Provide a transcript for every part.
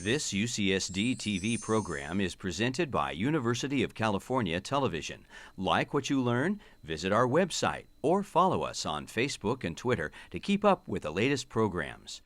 This UCSD TV program is presented by University of California Television. Like what you learn? Visit our website or follow us on Facebook and Twitter to keep up with the latest programs.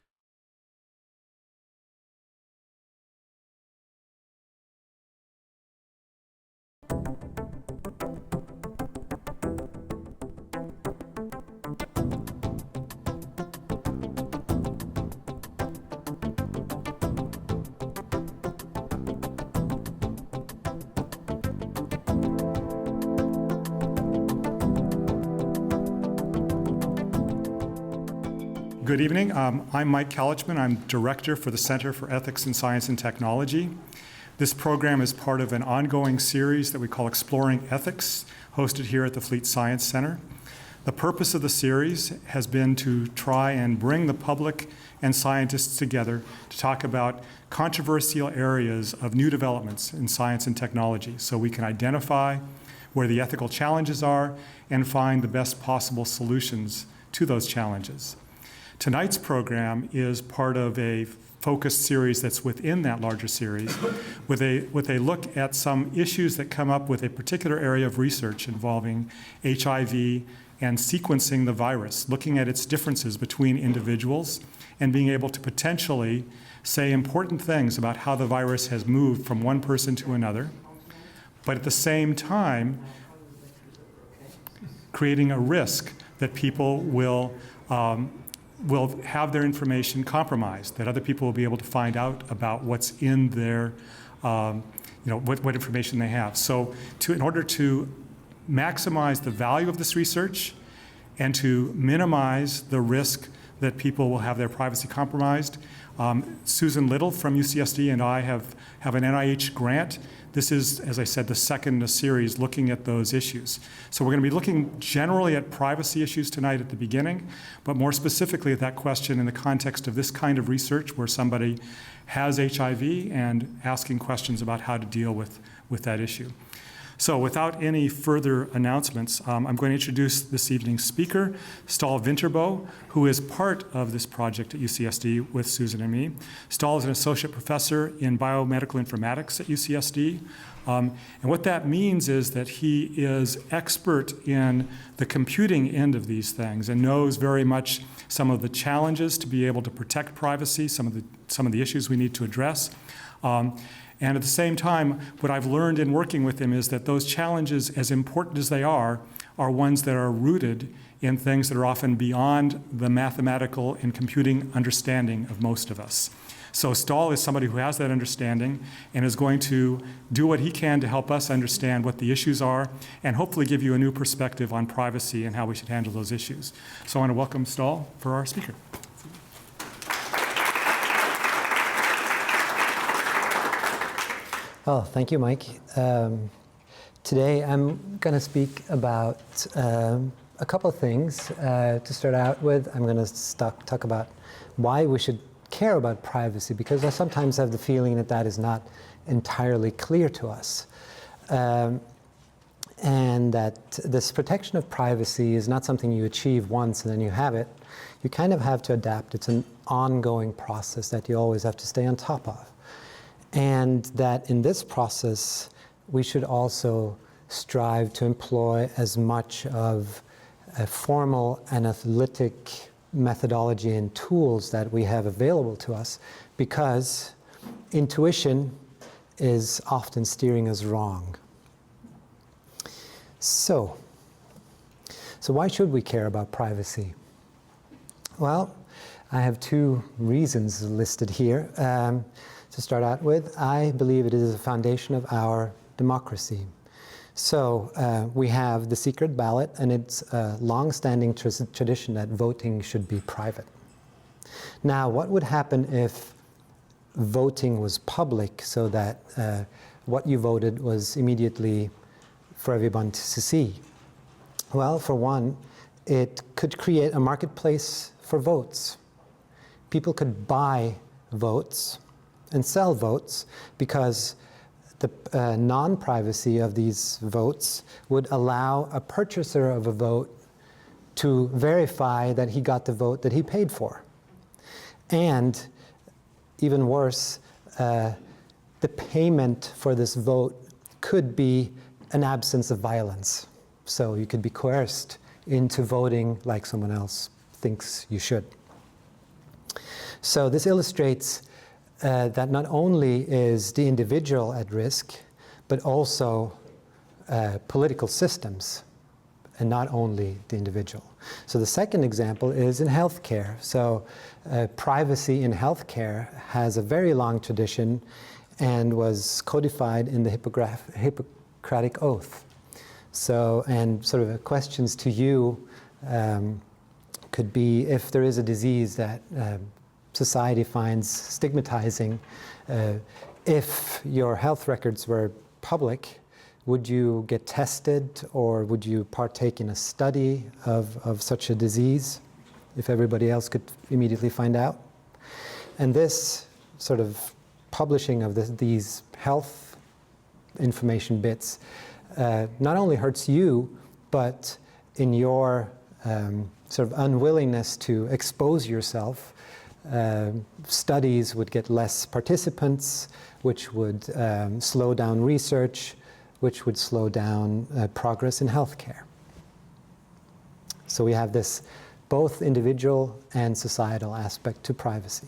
Good evening. I'm Mike Kalichman. I'm Director for the Center for Ethics in Science and Technology. This program is part of an ongoing series that we call Exploring Ethics, hosted here at the Fleet Science Center. The purpose of the series has been to try and bring the public and scientists together to talk about controversial areas of new developments in science and technology, so we can identify where the ethical challenges are and find the best possible solutions to those challenges. Tonight's program is part of a focused series that's within that larger series with a look at some issues that come up with a particular area of research involving HIV and sequencing the virus, looking at its differences between individuals and being able to potentially say important things about how the virus has moved from one person to another, but at the same time creating a risk that people will have their information compromised, that other people will be able to find out about what's in their, what information they have. So in order to maximize the value of this research and to minimize the risk that people will have their privacy compromised, Susan Little from UCSD and I have an NIH grant. This is, as I said, the second in a series looking at those issues. So we're going to be looking generally at privacy issues tonight at the beginning, but more specifically at that question in the context of this kind of research where somebody has HIV and asking questions about how to deal with that issue. So without any further announcements, I'm going to introduce this evening's speaker, Staal Vinterbo, who is part of this project at UCSD with Susan and me. Staal is an associate professor in biomedical informatics at UCSD. And what that means is that he is expert in the computing end of these things and knows very much some of the challenges to be able to protect privacy, some of the issues we need to address. And at the same time, what I've learned in working with him is that those challenges, as important as they are ones that are rooted in things that are often beyond the mathematical and computing understanding of most of us. So Staal is somebody who has that understanding and is going to do what he can to help us understand what the issues are and hopefully give you a new perspective on privacy and how we should handle those issues. So I want to welcome Staal for our speaker. Well, thank you, Mike. Today I'm going to speak about a couple of things. To start out with, I'm going to talk about why we should care about privacy, because I sometimes have the feeling that that is not entirely clear to us. And that this protection of privacy is not something you achieve once and then you have it. You kind of have to adapt. It's an ongoing process that you always have to stay on top of. And that in this process, we should also strive to employ as much of a formal analytic methodology and tools that we have available to us, because intuition is often steering us wrong. So why should we care about privacy? Well, I have two reasons listed here. To start out with, I believe it is the foundation of our democracy. So we have the secret ballot, and it's a long-standing tradition that voting should be private. Now, what would happen if voting was public, so that what you voted was immediately for everyone to see? Well, for one, it could create a marketplace for votes. People could buy votes and sell votes, because the non-privacy of these votes would allow a purchaser of a vote to verify that he got the vote that he paid for. And even worse, the payment for this vote could be an absence of violence. So you could be coerced into voting like someone else thinks you should. So this illustrates that not only is the individual at risk, but also political systems, and not only the individual. So the second example is in healthcare. So privacy in healthcare has a very long tradition and was codified in the Hippocratic Oath. So, and sort of questions to you could be, if there is a disease that society finds stigmatizing, if your health records were public, would you get tested, or would you partake in a study of such a disease if everybody else could immediately find out? And this sort of publishing of these health information bits not only hurts you, but in your sort of unwillingness to expose yourself, studies would get less participants, which would slow down research, which would slow down progress in healthcare. So we have this both individual and societal aspect to privacy.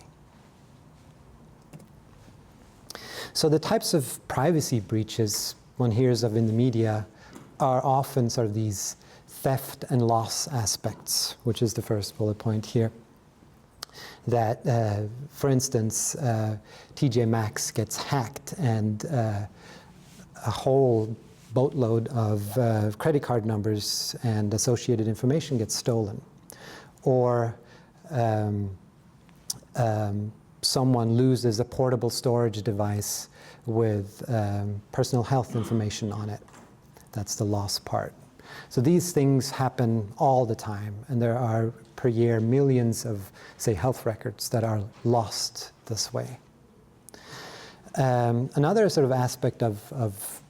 So the types of privacy breaches one hears of in the media are often sort of these theft and loss aspects, which is the first bullet point here. That, for instance, TJ Maxx gets hacked and a whole boatload of credit card numbers and associated information gets stolen. Or someone loses a portable storage device with personal health information on it. That's the loss part. So these things happen all the time, and there are per year millions of, say, health records that are lost this way. Another sort of aspect of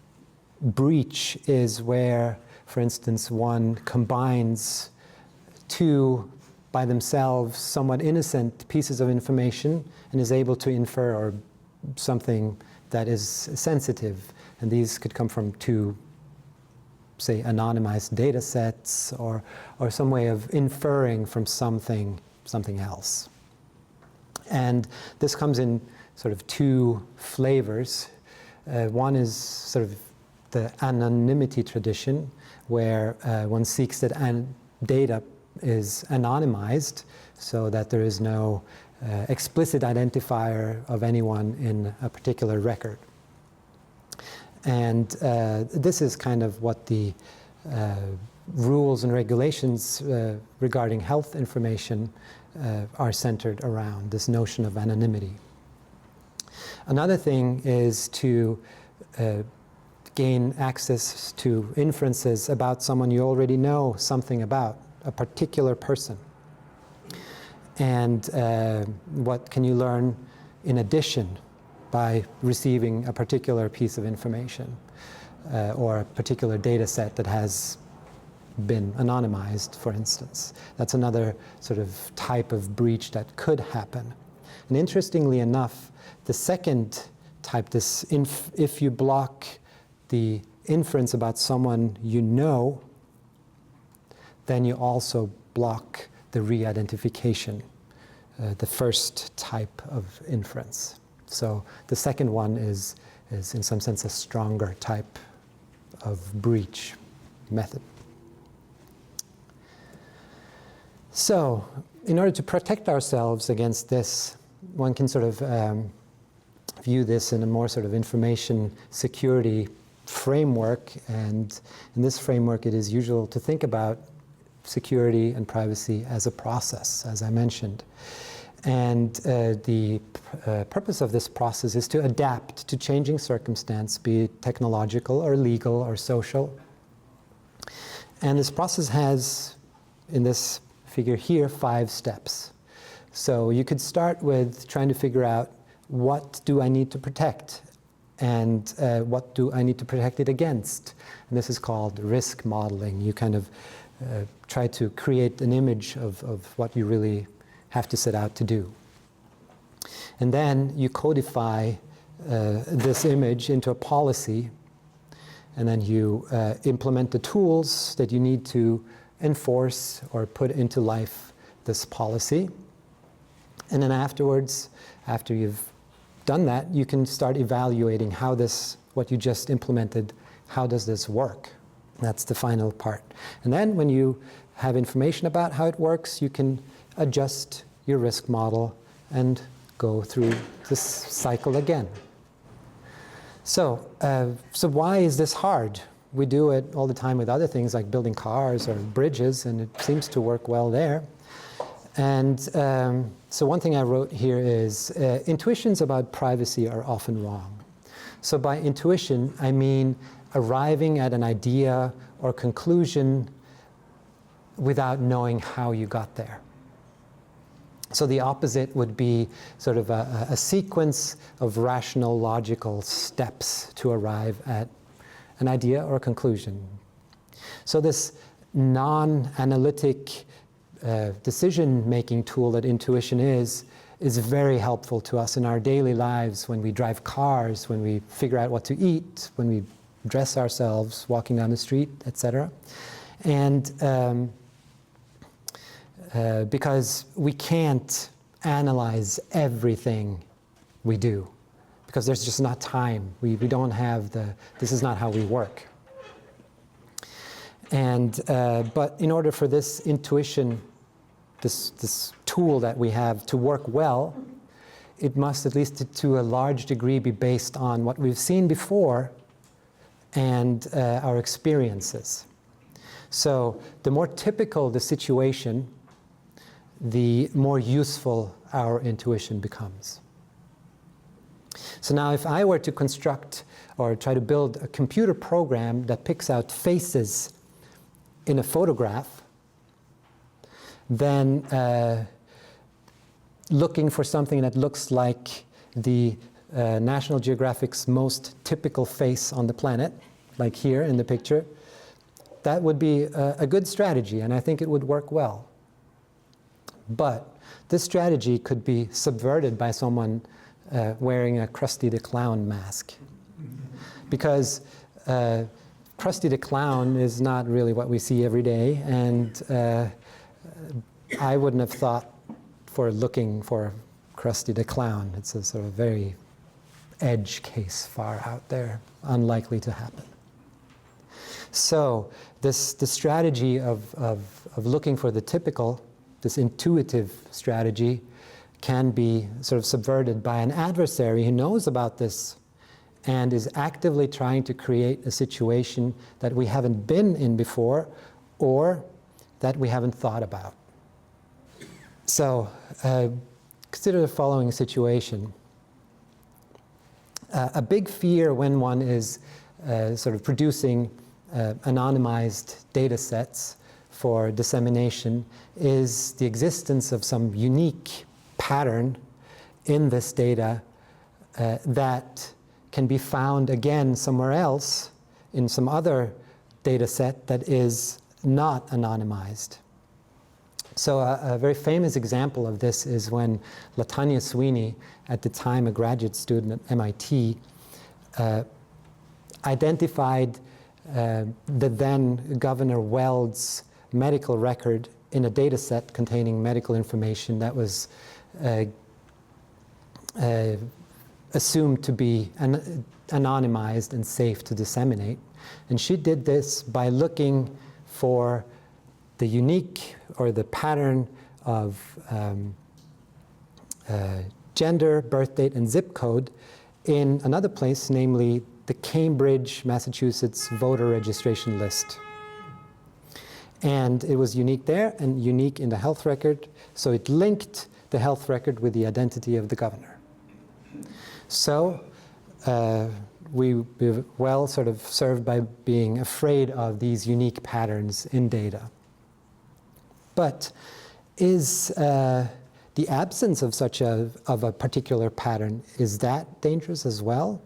breach is where, for instance, one combines two, by themselves, somewhat innocent pieces of information and is able to infer or something that is sensitive. And these could come from two, say, anonymized data sets, or some way of inferring from something else. And this comes in sort of two flavors. One is sort of the anonymity tradition, where one seeks that data is anonymized so that there is no explicit identifier of anyone in a particular record. And this is kind of what the rules and regulations regarding health information are centered around, this notion of anonymity. Another thing is to gain access to inferences about someone you already know something about, a particular person. And what can you learn in addition by receiving a particular piece of information or a particular data set that has been anonymized, for instance? That's another sort of type of breach that could happen. And interestingly enough, the second type, this if you block the inference about someone you know, then you also block the re-identification, the first type of inference. So the second one is in some sense a stronger type of breach method. So in order to protect ourselves against this, one can sort of view this in a more sort of information security framework. And in this framework, it is usual to think about security and privacy as a process, as I mentioned. And the purpose of this process is to adapt to changing circumstance, be it technological or legal or social. And this process has, in this figure here, 5 steps. So you could start with trying to figure out, what do I need to protect? And what do I need to protect it against? And this is called risk modeling. You kind of try to create an image of what you really have to set out to do. And then you codify this image into a policy, and then you implement the tools that you need to enforce or put into life this policy. And then afterwards, after you've done that, you can start evaluating how this, what you just implemented, how does this work? That's the final part. And then when you have information about how it works, you can adjust your risk model and go through this cycle again. So why is this hard? We do it all the time with other things like building cars or bridges, and it seems to work well there. And so one thing I wrote here is intuitions about privacy are often wrong. So by intuition, I mean arriving at an idea or conclusion without knowing how you got there. So the opposite would be sort of a sequence of rational, logical steps to arrive at an idea or a conclusion. So this non-analytic decision-making tool that intuition is very helpful to us in our daily lives when we drive cars, when we figure out what to eat, when we dress ourselves, walking down the street, etc. And because we can't analyze everything we do, because there's just not time. We don't have this is not how we work. And but in order for this intuition, this tool that we have to work well, it must at least to a large degree be based on what we've seen before and our experiences. So the more typical the situation, the more useful our intuition becomes. So now if I were to construct or try to build a computer program that picks out faces in a photograph, then looking for something that looks like the National Geographic's most typical face on the planet, like here in the picture, that would be a good strategy, and I think it would work well. But this strategy could be subverted by someone wearing a Krusty the Clown mask. Because Krusty the Clown is not really what we see every day, and I wouldn't have thought for looking for Krusty the Clown. It's a sort of very edge case far out there, unlikely to happen. So the strategy of looking for the typical, this intuitive strategy, can be sort of subverted by an adversary who knows about this and is actively trying to create a situation that we haven't been in before or that we haven't thought about. So consider the following situation. A big fear when one is sort of producing anonymized data sets for dissemination is the existence of some unique pattern in this data that can be found again somewhere else in some other data set that is not anonymized. So a very famous example of this is when LaTanya Sweeney, at the time a graduate student at MIT, identified the then Governor Weld's medical record in a data set containing medical information that was assumed to be anonymized and safe to disseminate. And she did this by looking for the unique or the pattern of gender, birth date, and zip code in another place, namely the Cambridge, Massachusetts voter registration list. And it was unique there and unique in the health record, so it linked the health record with the identity of the governor. So we were well sort of served by being afraid of these unique patterns in data. But is the absence of such a particular pattern, is that dangerous as well?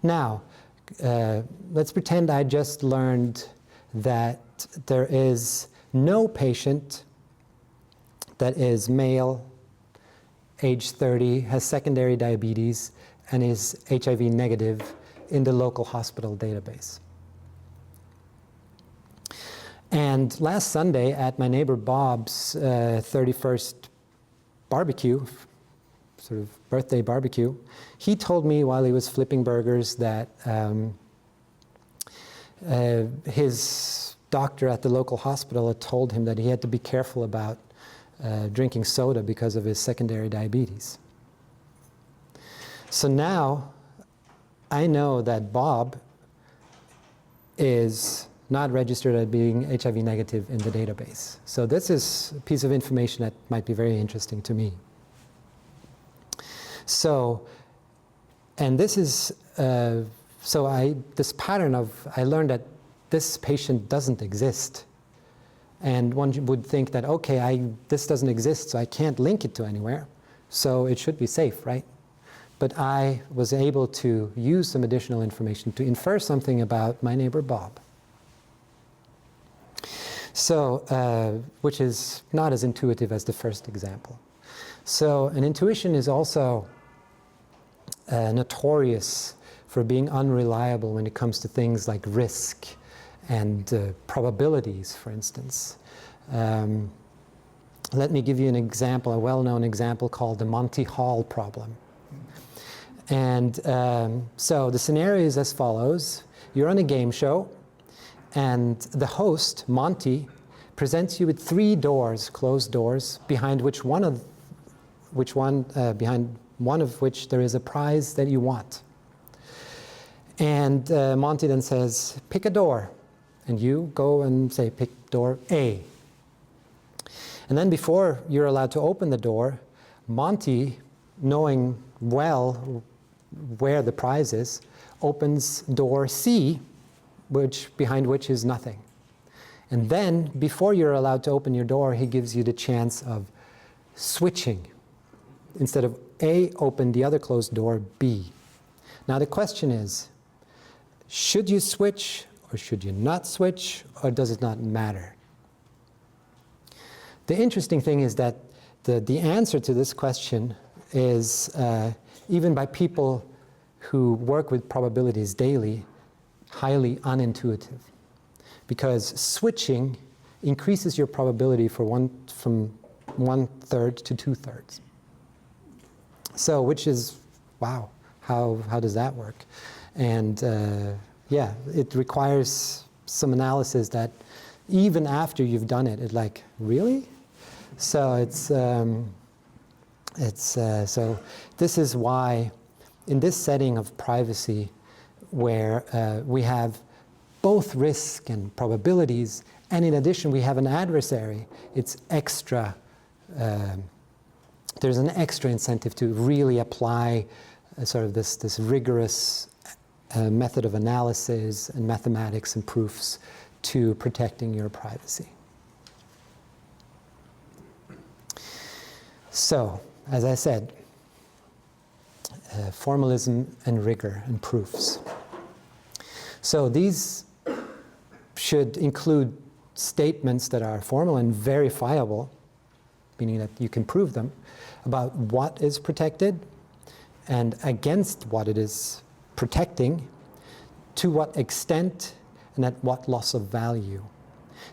Now, let's pretend I just learned that there is no patient that is male age 30, has secondary diabetes, and is HIV negative in the local hospital database. And last Sunday at my neighbor Bob's 31st barbecue, sort of birthday barbecue, he told me while he was flipping burgers that his doctor at the local hospital had told him that he had to be careful about drinking soda because of his secondary diabetes. So now I know that Bob is not registered as being HIV negative in the database. So this is a piece of information that might be very interesting to me. So, and this is, this pattern of, I learned that this patient doesn't exist. And one would think that, okay, this doesn't exist, so I can't link it to anywhere. So it should be safe, right? But I was able to use some additional information to infer something about my neighbor Bob. So, which is not as intuitive as the first example. So an intuition is also notorious for being unreliable when it comes to things like risk and probabilities, for instance. Let me give you an example, a well-known example called the Monty Hall problem. And so the scenario is as follows. You're on a game show, and the host, Monty, presents you with 3 doors, closed doors, behind one of which there is a prize that you want. And Monty then says, pick a door. And you go and say, pick door A. And then before you're allowed to open the door, Monty, knowing well where the prize is, opens door C, behind which is nothing. And then, before you're allowed to open your door, he gives you the chance of switching. Instead of A, open the other closed door, B. Now the question is, should you switch or should you not switch, or does it not matter? The interesting thing is that the answer to this question is, even by people who work with probabilities daily, highly unintuitive. Because switching increases your probability from 1/3 to 2/3. So, which is, wow, how does that work? And yeah, it requires some analysis that even after you've done it, it's like, really? So so this is why in this setting of privacy, where we have both risk and probabilities, and in addition we have an adversary, it's extra, there's an extra incentive to really apply sort of this rigorous method of analysis and mathematics and proofs to protecting your privacy. So, as I said, formalism and rigor and proofs. So these should include statements that are formal and verifiable, meaning that you can prove them, about what is protected and against what it is protecting, to what extent, and at what loss of value.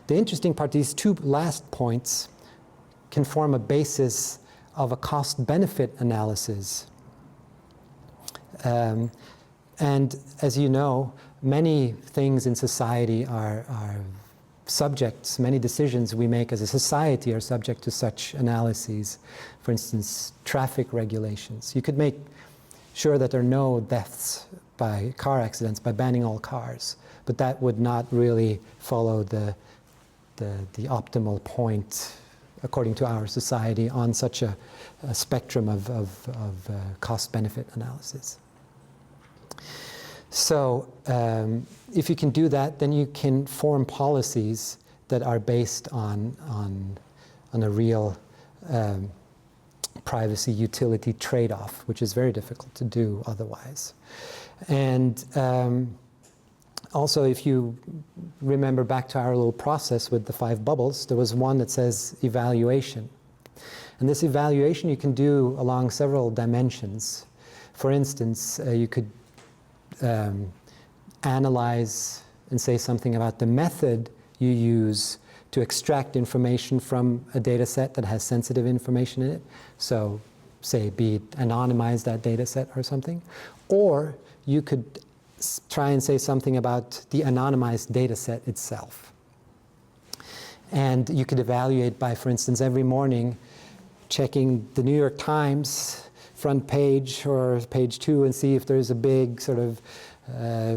The interesting part, these 2 last points can form a basis of a cost-benefit analysis. And as you know, many things in society are subjects, many decisions we make as a society are subject to such analyses. For instance, traffic regulations. You could make sure that there are no deaths by car accidents by banning all cars, but that would not really follow the optimal point according to our society on such a spectrum of cost-benefit analysis. So if you can do that, then you can form policies that are based on a real privacy utility trade-off, which is very difficult to do otherwise. And also, if you remember back to our little process with the 5 bubbles, there was one that says evaluation. And this evaluation you can do along several dimensions. For instance, you could analyze and say something about the method you use to extract information from a data set that has sensitive information in it. So say, be it anonymize that data set or something. Or you could try and say something about the anonymized data set itself. And you could evaluate by, for instance, every morning checking the New York Times front page or page 2 and see if there's a big sort of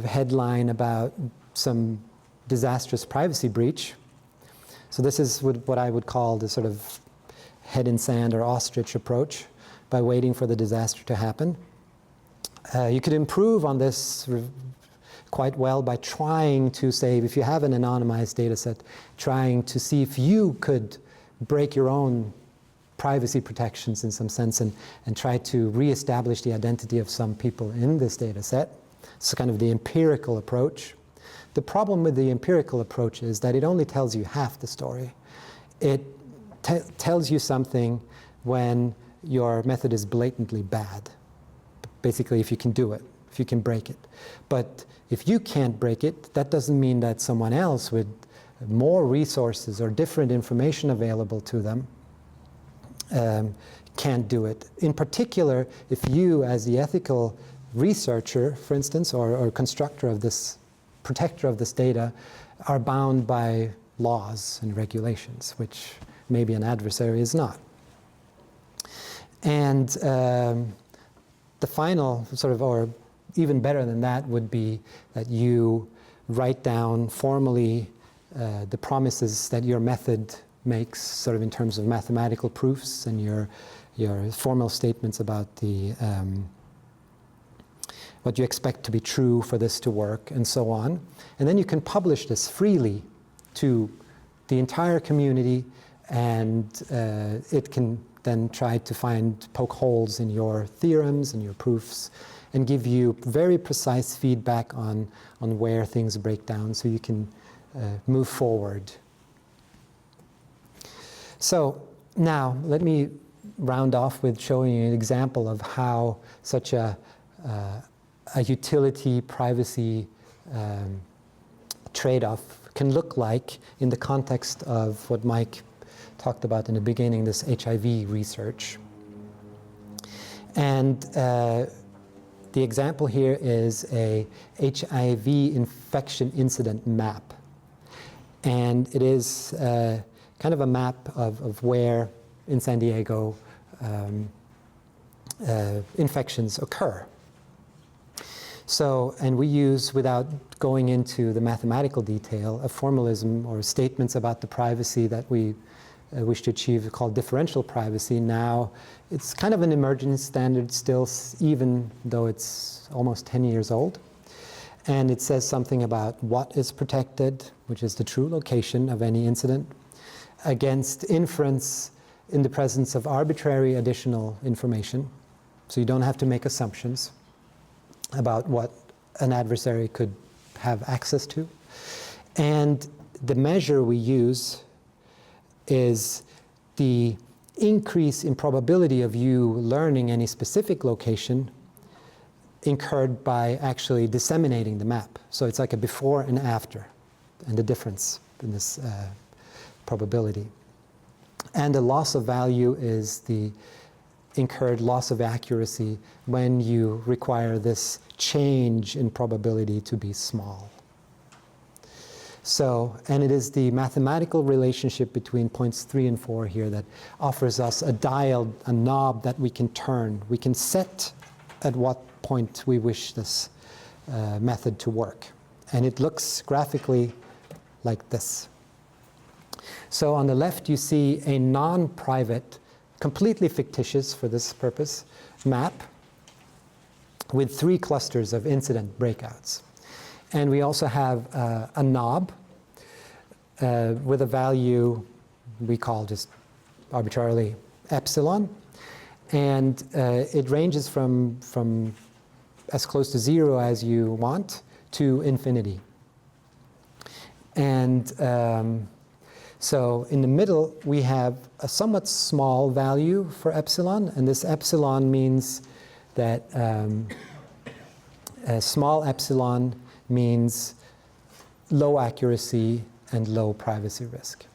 headline about some disastrous privacy breach. So this is what I would call the sort of head in sand or ostrich approach, by waiting for the disaster to happen. You could improve on this quite well by trying to say, if you have an anonymized data set, trying to see if you could break your own privacy protections in some sense and try to reestablish the identity of some people in this data set. It's kind of the empirical approach. The problem with the empirical approach is that it only tells you half the story. It tells you something when your method is blatantly bad. Basically, if you can do it, if you can break it. But if you can't break it, that doesn't mean that someone else with more resources or different information available to them can't do it. In particular, if you, as the ethical researcher, for instance, or constructor of this, protector of this data, are bound by laws and regulations, which maybe an adversary is not. And the final sort of, or even better than that, would be that you write down formally the promises that your method makes, sort of in terms of mathematical proofs, and your formal statements about the what you expect to be true for this to work, and so on. And then you can publish this freely to the entire community, and it can then try to poke holes in your theorems and your proofs, and give you very precise feedback on where things break down, so you can move forward. So now let me round off with showing you an example of how such a utility privacy trade-off can look like in the context of what Mike talked about in the beginning, this HIV research. And the example here is a HIV infection incident map. And it is kind of a map of where in San Diego infections occur. So, and we use, without going into the mathematical detail, a formalism or statements about the privacy that we wish to achieve, called differential privacy. Now, it's kind of an emerging standard still, even though it's almost 10 years old. And it says something about what is protected, which is the true location of any incident, against inference in the presence of arbitrary additional information. So you don't have to make assumptions about what an adversary could have access to. And the measure we use is the increase in probability of you learning any specific location incurred by actually disseminating the map. So it's like a before and after, and the difference in this probability. And the loss of value is the incurred loss of accuracy when you require this change in probability to be small. So, and it is the mathematical relationship between points 3 and 4 here that offers us a dial, a knob that we can turn. We can set at what point we wish this method to work. And it looks graphically like this. So on the left you see a non-private, completely fictitious for this purpose, map with 3 clusters of incident breakouts. And we also have a knob with a value we call just arbitrarily epsilon. And it ranges from as close to 0 as you want to infinity. And So in the middle, we have a somewhat small value for epsilon, and this epsilon means that a small epsilon means low accuracy and low privacy risk.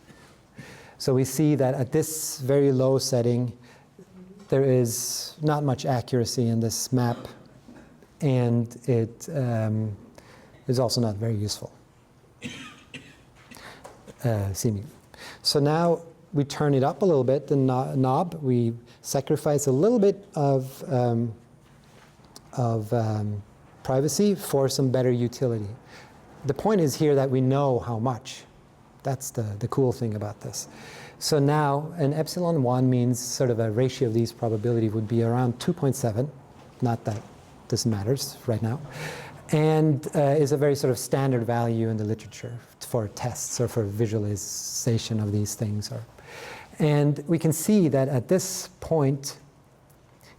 So we see that at this very low setting, there is not much accuracy in this map, and it is also not very useful, seemingly. So now we turn it up a little bit, the knob. We sacrifice a little bit of privacy for some better utility. The point is here that we know how much. That's the cool thing about this. So now an epsilon 1 means sort of a ratio of these probability would be around 2.7. Not that this matters right now. And is a very sort of standard value in the literature for tests or for visualization of these things. And we can see that at this point,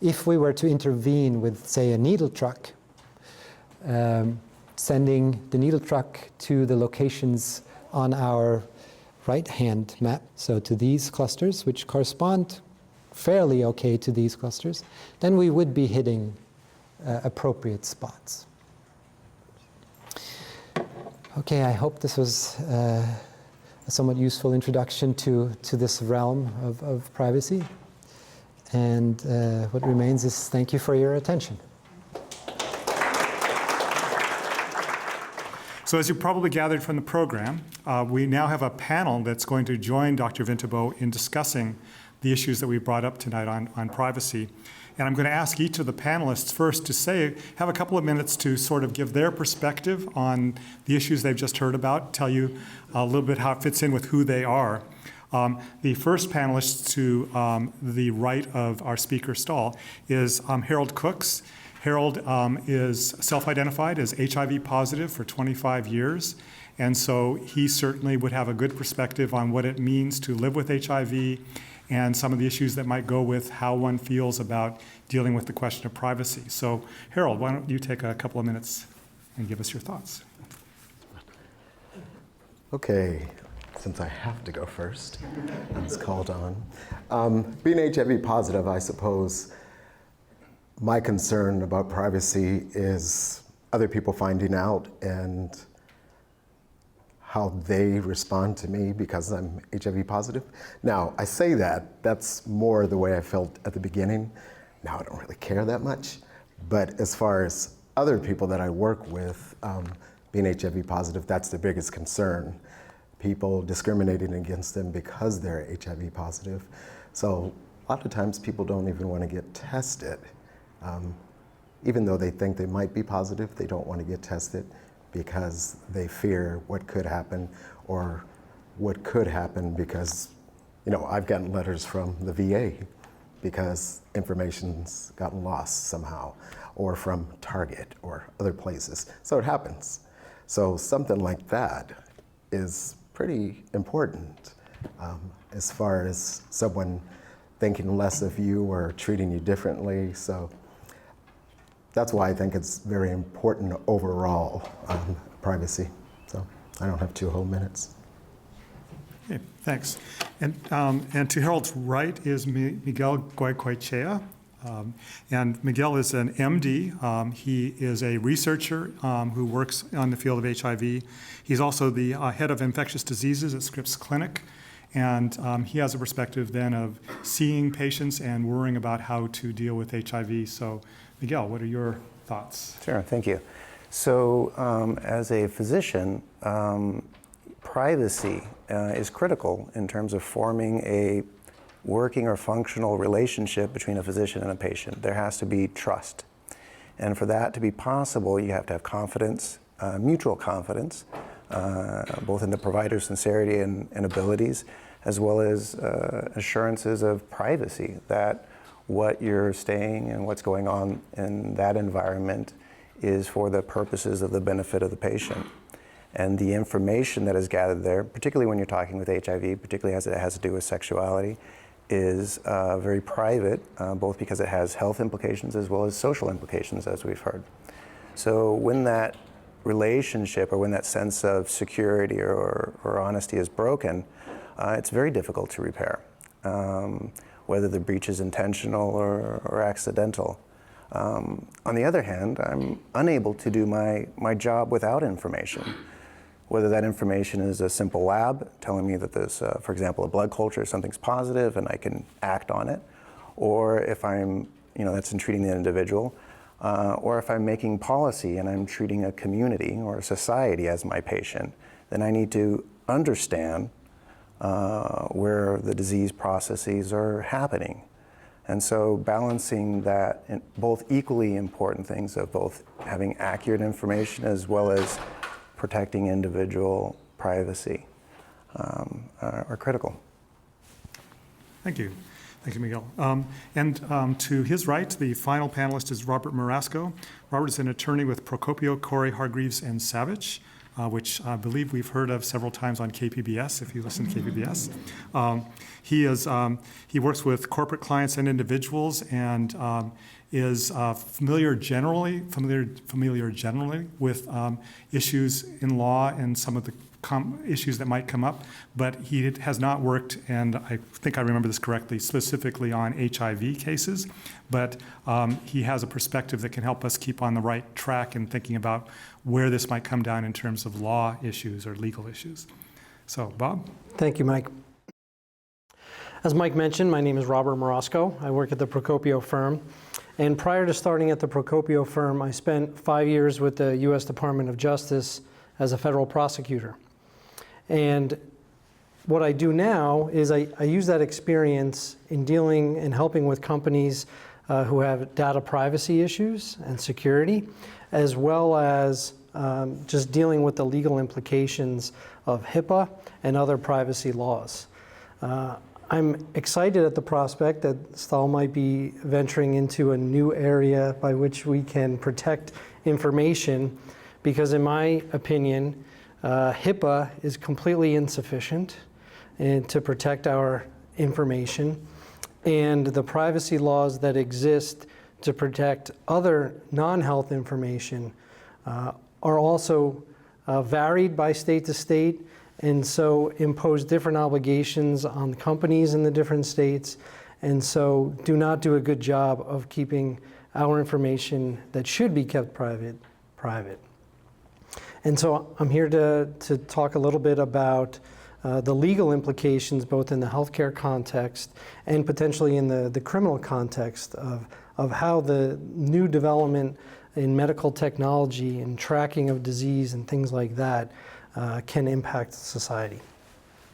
if we were to intervene with, say, a needle truck, sending the needle truck to the locations on our right-hand map, so to these clusters, which correspond fairly okay to these clusters, then we would be hitting appropriate spots. Okay, I hope this was a somewhat useful introduction to this realm of privacy. And what remains is thank you for your attention. So as you probably gathered from the program, we now have a panel that's going to join Dr. Vinterbo in discussing the issues that we brought up tonight on privacy. And I'm going to ask each of the panelists first to have a couple of minutes to sort of give their perspective on the issues they've just heard about, tell you a little bit how it fits in with who they are. The first panelist to the right of our speaker, Staal, is Harold Cooks. Harold is self-identified as HIV positive for 25 years, and so he certainly would have a good perspective on what it means to live with HIV and some of the issues that might go with how one feels about dealing with the question of privacy. So, Harold, why don't you take a couple of minutes and give us your thoughts? Okay, since I have to go first, I was called on. Being HIV positive, I suppose, my concern about privacy is other people finding out and how they respond to me because I'm HIV positive. Now, I say that's more the way I felt at the beginning. Now I don't really care that much. But as far as other people that I work with being HIV positive, that's the biggest concern. People discriminating against them because they're HIV positive. So a lot of times people don't even want to get tested. Even though they think they might be positive, they don't want to get tested because they fear what could happen or what could happen because, I've gotten letters from the VA because information's gotten lost somehow, or from Target or other places. So it happens. So something like that is pretty important as far as someone thinking less of you or treating you differently. So that's why I think it's very important overall, privacy. So I don't have 2 whole minutes. Okay, thanks. And to Harold's right is Miguel Goicoechea. And Miguel is an MD. He is a researcher who works on the field of HIV. He's also the head of infectious diseases at Scripps Clinic. And he has a perspective then of seeing patients and worrying about how to deal with HIV. So Miguel, what are your thoughts? Sure, thank you. So as a physician, privacy is critical in terms of forming a working or functional relationship between a physician and a patient. There has to be trust. And for that to be possible, you have to have confidence, mutual confidence, both in the provider's sincerity and abilities, as well as assurances of privacy, that what you're staying and what's going on in that environment is for the purposes of the benefit of the patient. And the information that is gathered there, particularly when you're talking with HIV, particularly as it has to do with sexuality, is very private, both because it has health implications as well as social implications, as we've heard. So when that relationship or when that sense of security or honesty is broken, it's very difficult to repair, whether the breach is intentional or accidental. On the other hand, I'm unable to do my job without information. Whether that information is a simple lab telling me that there's, for example, a blood culture, something's positive and I can act on it, or if I'm, that's in treating the individual, or if I'm making policy and I'm treating a community or a society as my patient, then I need to understand where the disease processes are happening. And so balancing that, in both equally important things of both having accurate information as well as protecting individual privacy are critical. Thank you. Thank you, Miguel. To his right, the final panelist is Robert Marasco. Robert is an attorney with Procopio, Corey, Hargreaves, and Savage, which I believe we've heard of several times on KPBS, if you listen to KPBS. He works with corporate clients and individuals and is familiar generally with issues in law and some of the issues that might come up, but he has not worked, and I think I remember this correctly, specifically on HIV cases, but he has a perspective that can help us keep on the right track in thinking about where this might come down in terms of law issues or legal issues. So, Bob? Thank you, Mike. As Mike mentioned, my name is Robert Marasco. I work at the Procopio firm. And prior to starting at the Procopio firm, I spent 5 years with the U.S. Department of Justice as a federal prosecutor. And what I do now is I use that experience in dealing and helping with companies who have data privacy issues and security, as well as just dealing with the legal implications of HIPAA and other privacy laws. I'm excited at the prospect that Staal might be venturing into a new area by which we can protect information, because in my opinion, HIPAA is completely insufficient to protect our information, and the privacy laws that exist to protect other non-health information are also varied by state to state, and so impose different obligations on companies in the different states, and so do not do a good job of keeping our information that should be kept private. And so I'm here to talk a little bit about the legal implications, both in the healthcare context and potentially in the criminal context of how the new development in medical technology and tracking of disease and things like that can impact society.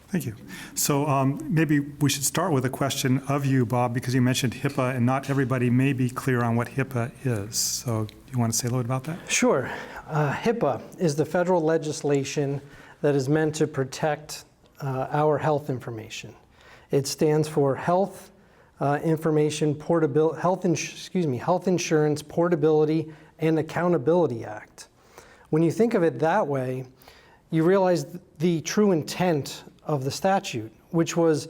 Thank you. So maybe we should start with a question of you, Bob, because you mentioned HIPAA, and not everybody may be clear on what HIPAA is. So you want to say a little bit about that? Sure. HIPAA is the federal legislation that is meant to protect our health information. It stands for Health Insurance Portability and Accountability Act. When you think of it that way, you realize the true intent of the statute, which was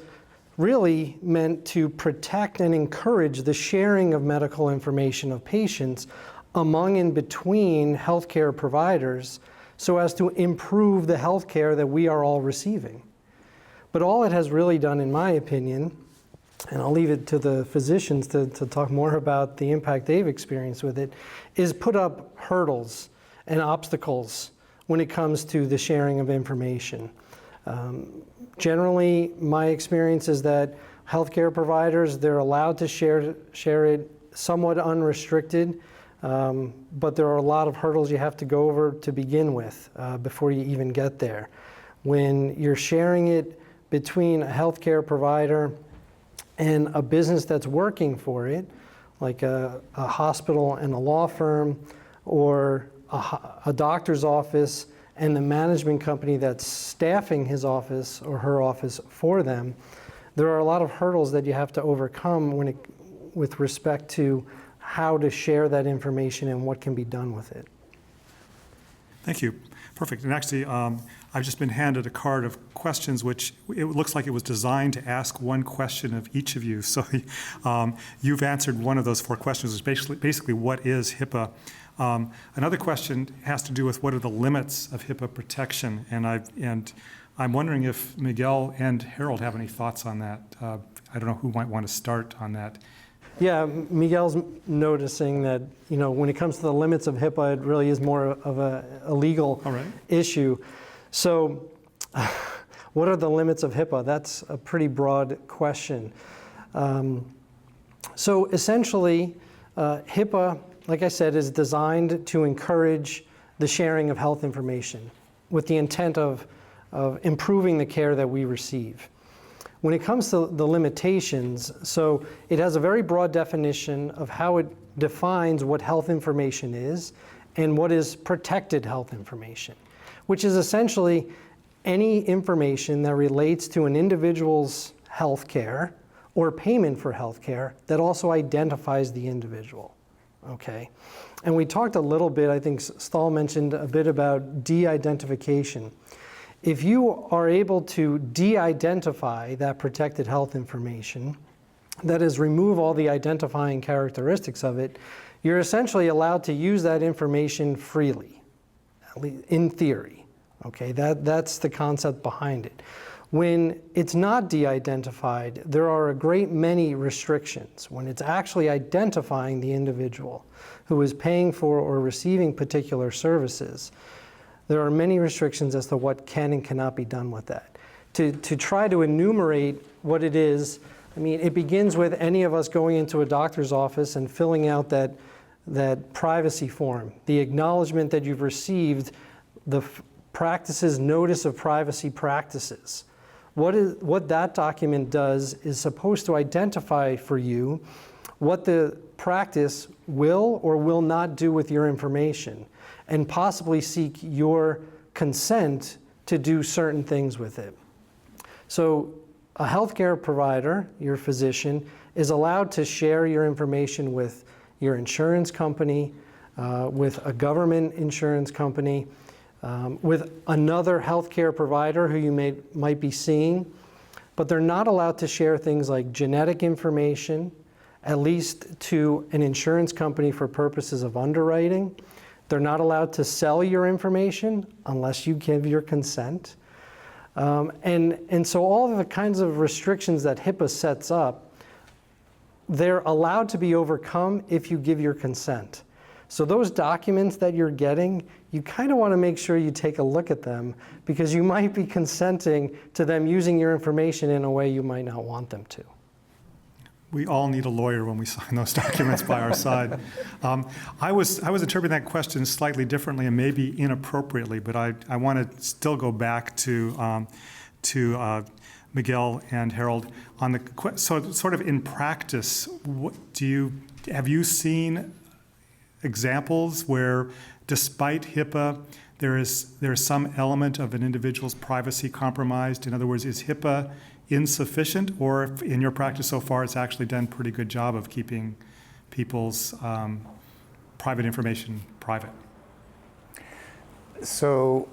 really meant to protect and encourage the sharing of medical information of patients among and between healthcare providers so as to improve the healthcare that we are all receiving. But all it has really done, in my opinion, and I'll leave it to the physicians to talk more about the impact they've experienced with it, is put up hurdles and obstacles when it comes to the sharing of information. Generally, my experience is that healthcare providers, they're allowed to share it somewhat unrestricted, but there are a lot of hurdles you have to go over to begin with before you even get there. When you're sharing it between a healthcare provider and a business that's working for it, like a hospital and a law firm, or a doctor's office and the management company that's staffing his office or her office for them, there are a lot of hurdles that you have to overcome with respect to how to share that information and what can be done with it. Thank you. Perfect. And actually, I've just been handed a card of questions, which it looks like it was designed to ask one question of each of you. So you've answered one of those 4 questions, which is basically what is HIPAA? Another question has to do with what are the limits of HIPAA protection, and I'm wondering if Miguel and Harold have any thoughts on that. I don't know who might want to start on that. Yeah, Miguel's noticing that, when it comes to the limits of HIPAA, it really is more of a legal issue. So what are the limits of HIPAA? That's a pretty broad question. So essentially, HIPAA, like I said, is designed to encourage the sharing of health information with the intent of improving the care that we receive. When it comes to the limitations, so it has a very broad definition of how it defines what health information is and what is protected health information, which is essentially any information that relates to an individual's health care or payment for health care that also identifies the individual, okay? And we talked a little bit, I think Staal mentioned a bit about de-identification. If you are able to de-identify that protected health information, that is, remove all the identifying characteristics of it, you're essentially allowed to use that information freely, at least in theory. Okay, that's the concept behind it. When it's not de-identified, there are a great many restrictions. When it's actually identifying the individual who is paying for or receiving particular services, there are many restrictions as to what can and cannot be done with that. To try to enumerate what it is, I mean, it begins with any of us going into a doctor's office and filling out that privacy form, the acknowledgement that you've received the practices notice of privacy practices. What that document does is supposed to identify for you what the practice will or will not do with your information, and possibly seek your consent to do certain things with it. So a healthcare provider, your physician, is allowed to share your information with your insurance company, with a government insurance company, with another healthcare provider who you might be seeing, but they're not allowed to share things like genetic information, at least to an insurance company for purposes of underwriting. They're not allowed to sell your information unless you give your consent. And so all of the kinds of restrictions that HIPAA sets up, they're allowed to be overcome if you give your consent. So those documents that you're getting, you kind of want to make sure you take a look at them, because you might be consenting to them using your information in a way you might not want them to. We all need a lawyer when we sign those documents by our side. I was interpreting that question slightly differently and maybe inappropriately, but I want to still go back to Miguel and Harold on the sort of in practice. Have you seen examples where, despite HIPAA, there is some element of an individual's privacy compromised? In other words, is HIPAA insufficient, or if in your practice so far it's actually done a pretty good job of keeping people's private information private? So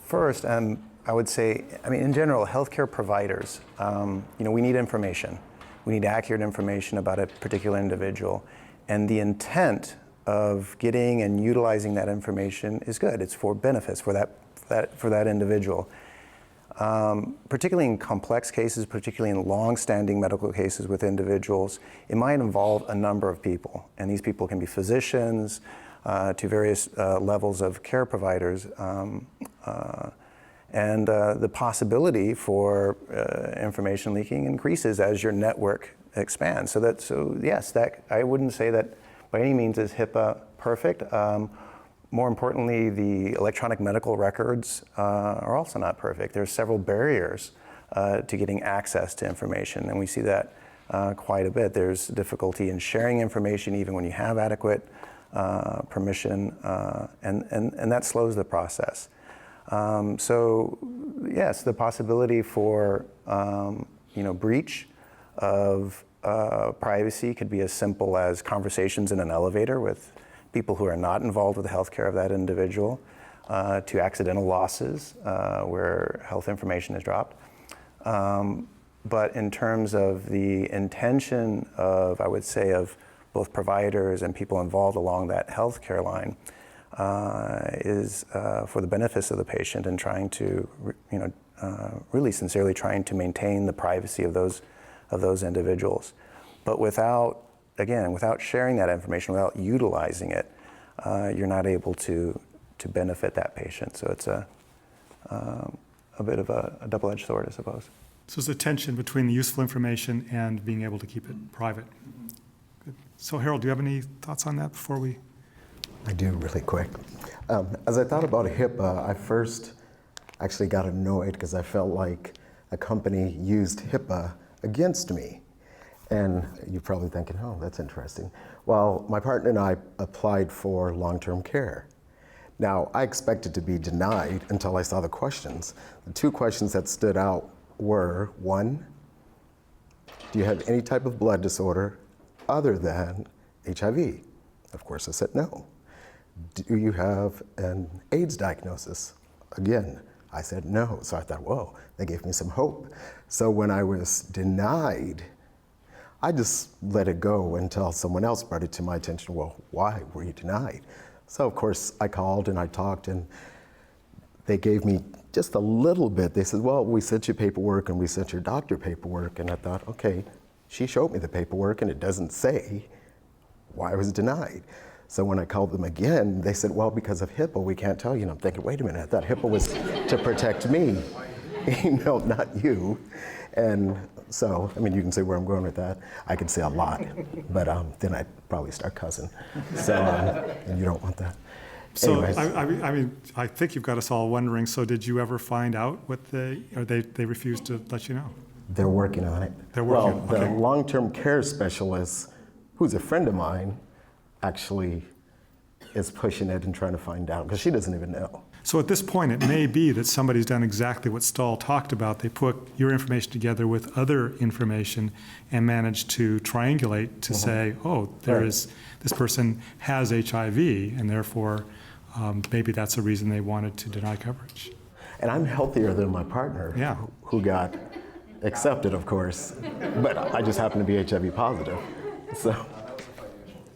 first, I would say, in general, healthcare providers, we need information. We need accurate information about a particular individual. And the intent of getting and utilizing that information is good. It's for benefits for that individual. Particularly in complex cases, particularly in long-standing medical cases with individuals, it might involve a number of people. And these people can be physicians to various levels of care providers. And the possibility for information leaking increases as your network expands. So yes, I wouldn't say that by any means is HIPAA perfect. More importantly, the electronic medical records are also not perfect. There are several barriers to getting access to information, and we see that quite a bit. There's difficulty in sharing information even when you have adequate permission, and that slows the process. So yes, the possibility for breach of privacy could be as simple as conversations in an elevator with people who are not involved with the healthcare of that individual, to accidental losses where health information is dropped. But in terms of the intention of, I would say, of both providers and people involved along that healthcare line, is for the benefits of the patient and trying to, really sincerely trying to maintain the privacy of those individuals. But without sharing that information, without utilizing it, you're not able to benefit that patient. So it's a bit of a double-edged sword, I suppose. So there's a tension between the useful information and being able to keep it private. Good. So Harold, do you have any thoughts on that before we? I do, really quick. As I thought about HIPAA, I first actually got annoyed because I felt like a company used HIPAA against me. And you're probably thinking, oh, that's interesting. Well, my partner and I applied for long-term care. Now, I expected to be denied until I saw the questions. The two questions that stood out were, one, do you have any type of blood disorder other than HIV? Of course, I said no. Do you have an AIDS diagnosis? Again, I said no. So I thought, whoa, they gave me some hope. So when I was denied, I just let it go until someone else brought it to my attention. Well, why were you denied? So of course I called and I talked, and they gave me just a little bit. They said, well, we sent you paperwork and we sent your doctor paperwork. And I thought, okay, she showed me the paperwork and it doesn't say why I was denied. So when I called them again, they said, well, because of HIPAA, we can't tell you. And I'm thinking, wait a minute, I thought HIPAA was to protect me, not you. And so, I mean, you can see where I'm going with that. I can say a lot, but then I'd probably start cussing. So, and you don't want that. So, Anyways. I think you've got us all wondering, so did you ever find out what they refused to let you know? They're working on it. They're working, well, okay. The long-term care specialist, who's a friend of mine, actually is pushing it and trying to find out, because she doesn't even know. So at this point, it may be that somebody's done exactly what Staal talked about. They put your information together with other information and managed to triangulate to say, oh, this person has HIV, and therefore maybe that's a reason they wanted to deny coverage. And I'm healthier than my partner, Yeah. who got accepted, of course, but I just happen to be HIV positive. So.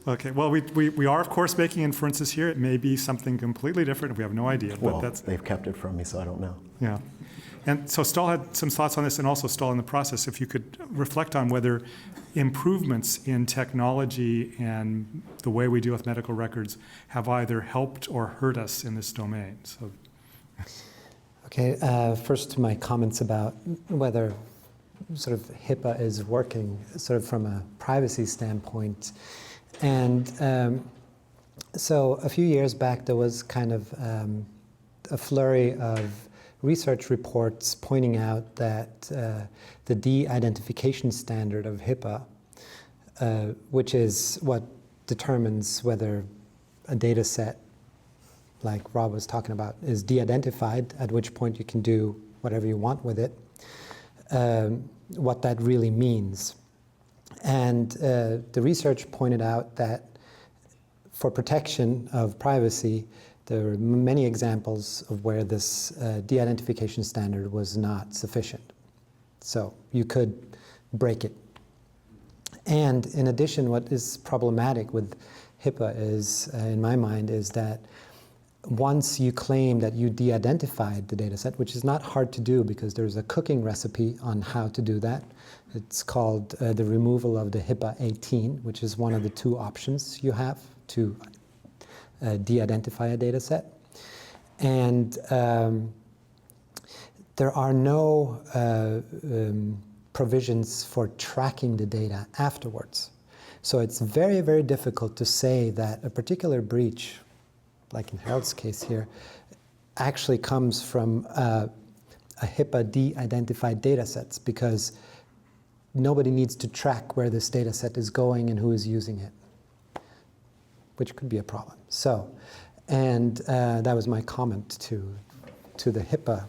Okay, well, we are, of course, making inferences here. It may be something completely different. We have no idea. Well, but they've kept it from me, so I don't know. Yeah. And so Staal had some thoughts on this, and also Staal in the process, if you could reflect on whether improvements in technology and the way we deal with medical records have either helped or hurt us in this domain. So. Okay, first to my comments about whether sort of HIPAA is working sort of from a privacy standpoint. And so a few years back, there was kind of a flurry of research reports pointing out that the de-identification standard of HIPAA, which is what determines whether a data set, like Rob was talking about, is de-identified, at which point you can do whatever you want with it, what that really means. And the research pointed out that for protection of privacy, there are many examples of where this de-identification standard was not sufficient. So you could break it. And in addition, what is problematic with HIPAA is, in my mind, is that once you claim that you de-identified the data set, which is not hard to do because there's a cooking recipe on how to do that. It's called the removal of the HIPAA 18, which is one of the two options you have to de-identify a data set. And there are no provisions for tracking the data afterwards. So it's very, very difficult to say that a particular breach, like in Harold's case here, actually comes from a HIPAA de-identified data sets, because nobody needs to track where this data set is going and who is using it, which could be a problem. So, and that was my comment to the HIPAA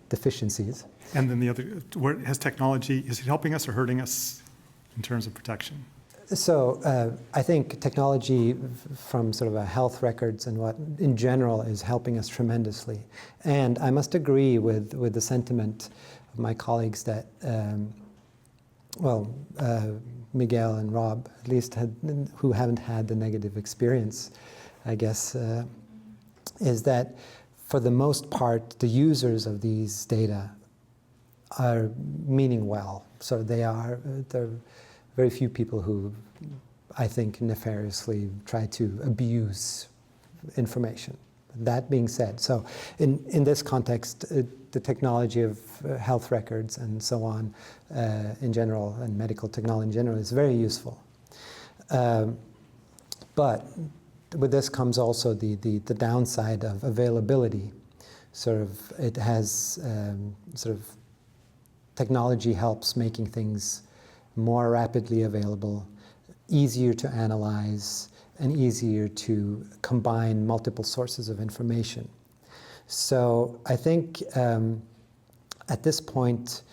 deficiencies. And then the other, where has technology, is it helping us or hurting us in terms of protection? So I think technology from sort of a health records and what in general is helping us tremendously. And I must agree with the sentiment of my colleagues that, Miguel and Rob at least who haven't had the negative experience I guess, is that for the most part, the users of these data are meaning well. So there are very few people who, I think, nefariously try to abuse information. That being said, so in this context, the technology of health records and so on in general, and medical technology in general, is very useful. But with this comes also the downside of availability. Sort of, it has sort of, technology helps making things more rapidly available, easier to analyze, and easier to combine multiple sources of information. So I think at this point,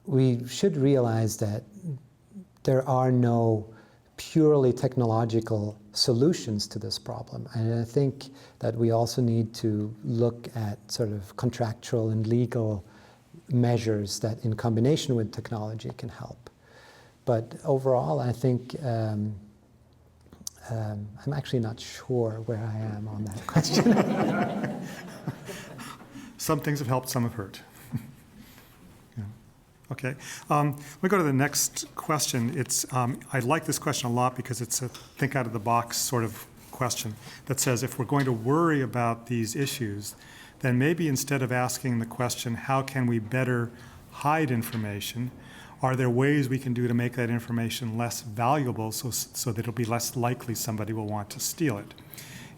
we should realize that there are no purely technological solutions to this problem. And I think that we also need to look at sort of contractual and legal measures that in combination with technology can help. But overall, I think I'm actually not sure where I am on that question. Some things have helped, some have hurt. Yeah. Okay. We go to the next question. It's I like this question a lot because it's a think out of the box sort of question that says if we're going to worry about these issues, then maybe instead of asking the question, how can we better hide information, are there ways we can do to make that information less valuable so that it'll be less likely somebody will want to steal it?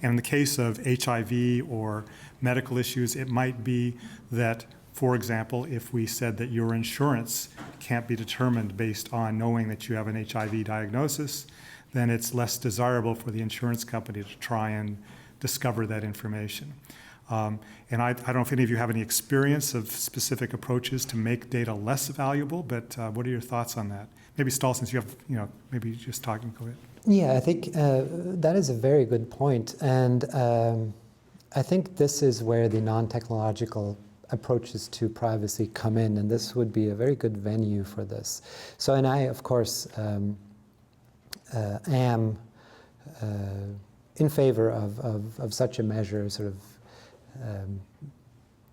And in the case of HIV or medical issues, it might be that, for example, if we said that your insurance can't be determined based on knowing that you have an HIV diagnosis, then it's less desirable for the insurance company to try and discover that information. And I don't know if any of you have any experience of specific approaches to make data less valuable, but what are your thoughts on that? Maybe Staal, since you have, maybe just talking, go ahead. Yeah, I think that is a very good point. And I think this is where the non-technological approaches to privacy come in, and this would be a very good venue for this. So, and I, of course, am in favor of such a measure, sort of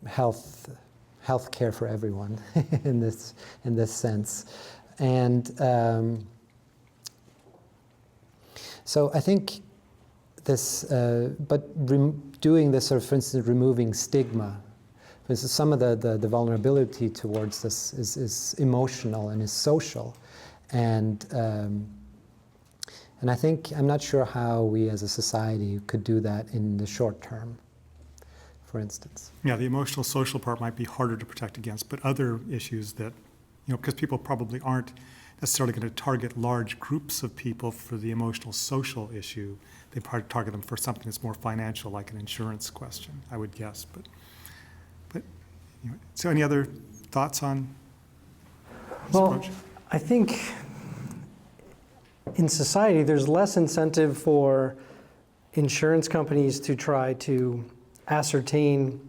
health care for everyone in this sense, and so I think this, but doing this sort of, for instance, removing stigma. For instance, some of the vulnerability towards this is emotional and is social, and I think I'm not sure how we as a society could do that in the short term, for instance. Yeah, the emotional social part might be harder to protect against, but other issues that, because people probably aren't necessarily going to target large groups of people for the emotional social issue. They probably target them for something that's more financial, like an insurance question, I would guess. But so any other thoughts on this approach? I think in society there's less incentive for insurance companies to try to ascertain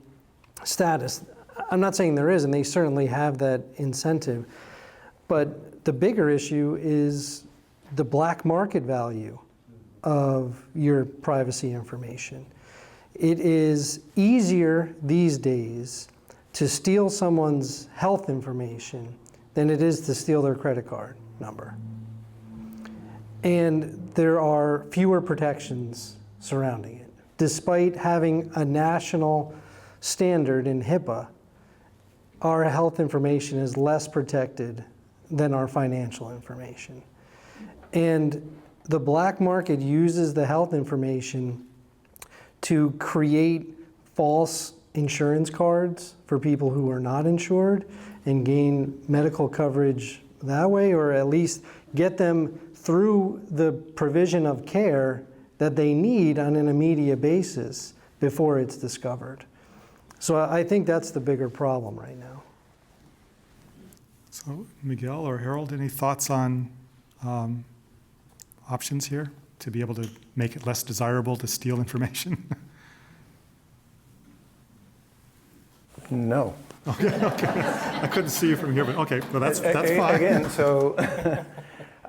status. I'm not saying there is, and they certainly have that incentive, but the bigger issue is the black market value of your privacy information. It is easier these days to steal someone's health information than it is to steal their credit card number. And there are fewer protections surrounding it. Despite having a national standard in HIPAA, our health information is less protected than our financial information. And the black market uses the health information to create false insurance cards for people who are not insured and gain medical coverage that way, or at least get them through the provision of care that they need on an immediate basis before it's discovered. So I think that's the bigger problem right now. So Miguel or Harold, any thoughts on options here to be able to make it less desirable to steal information? No. Okay. I couldn't see you from here, but okay, well that's fine. Again, so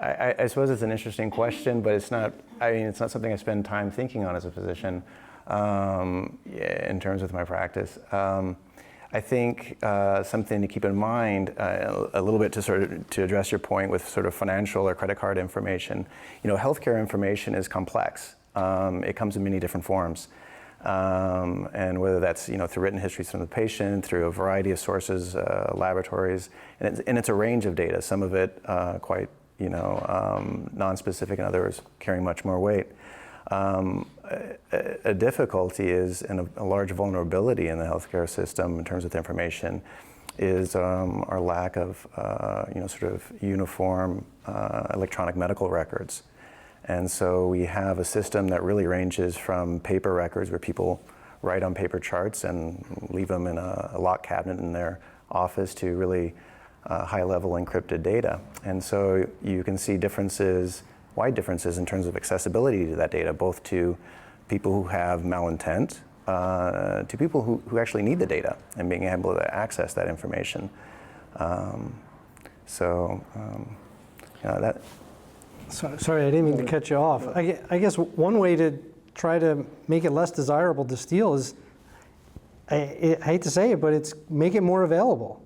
I suppose it's an interesting question, but it's not. I mean, it's not something I spend time thinking on as a physician. In terms of my practice, I think something to keep in mind a little bit to address your point with sort of financial or credit card information. You know, healthcare information is complex. It comes in many different forms. And whether that's through written histories from the patient, through a variety of sources, laboratories, and it's a range of data. Some of it quite non-specific, and others carrying much more weight. A difficulty is, and a large vulnerability in the healthcare system in terms of the information, is our lack of sort of uniform electronic medical records. And so we have a system that really ranges from paper records where people write on paper charts and leave them in a locked cabinet in their office to really high-level encrypted data. And so you can see wide differences in terms of accessibility to that data, both to people who have malintent, to people who actually need the data and being able to access that information. Sorry, I didn't mean to cut you off. I guess one way to try to make it less desirable to steal is, I hate to say it, but it's make it more available,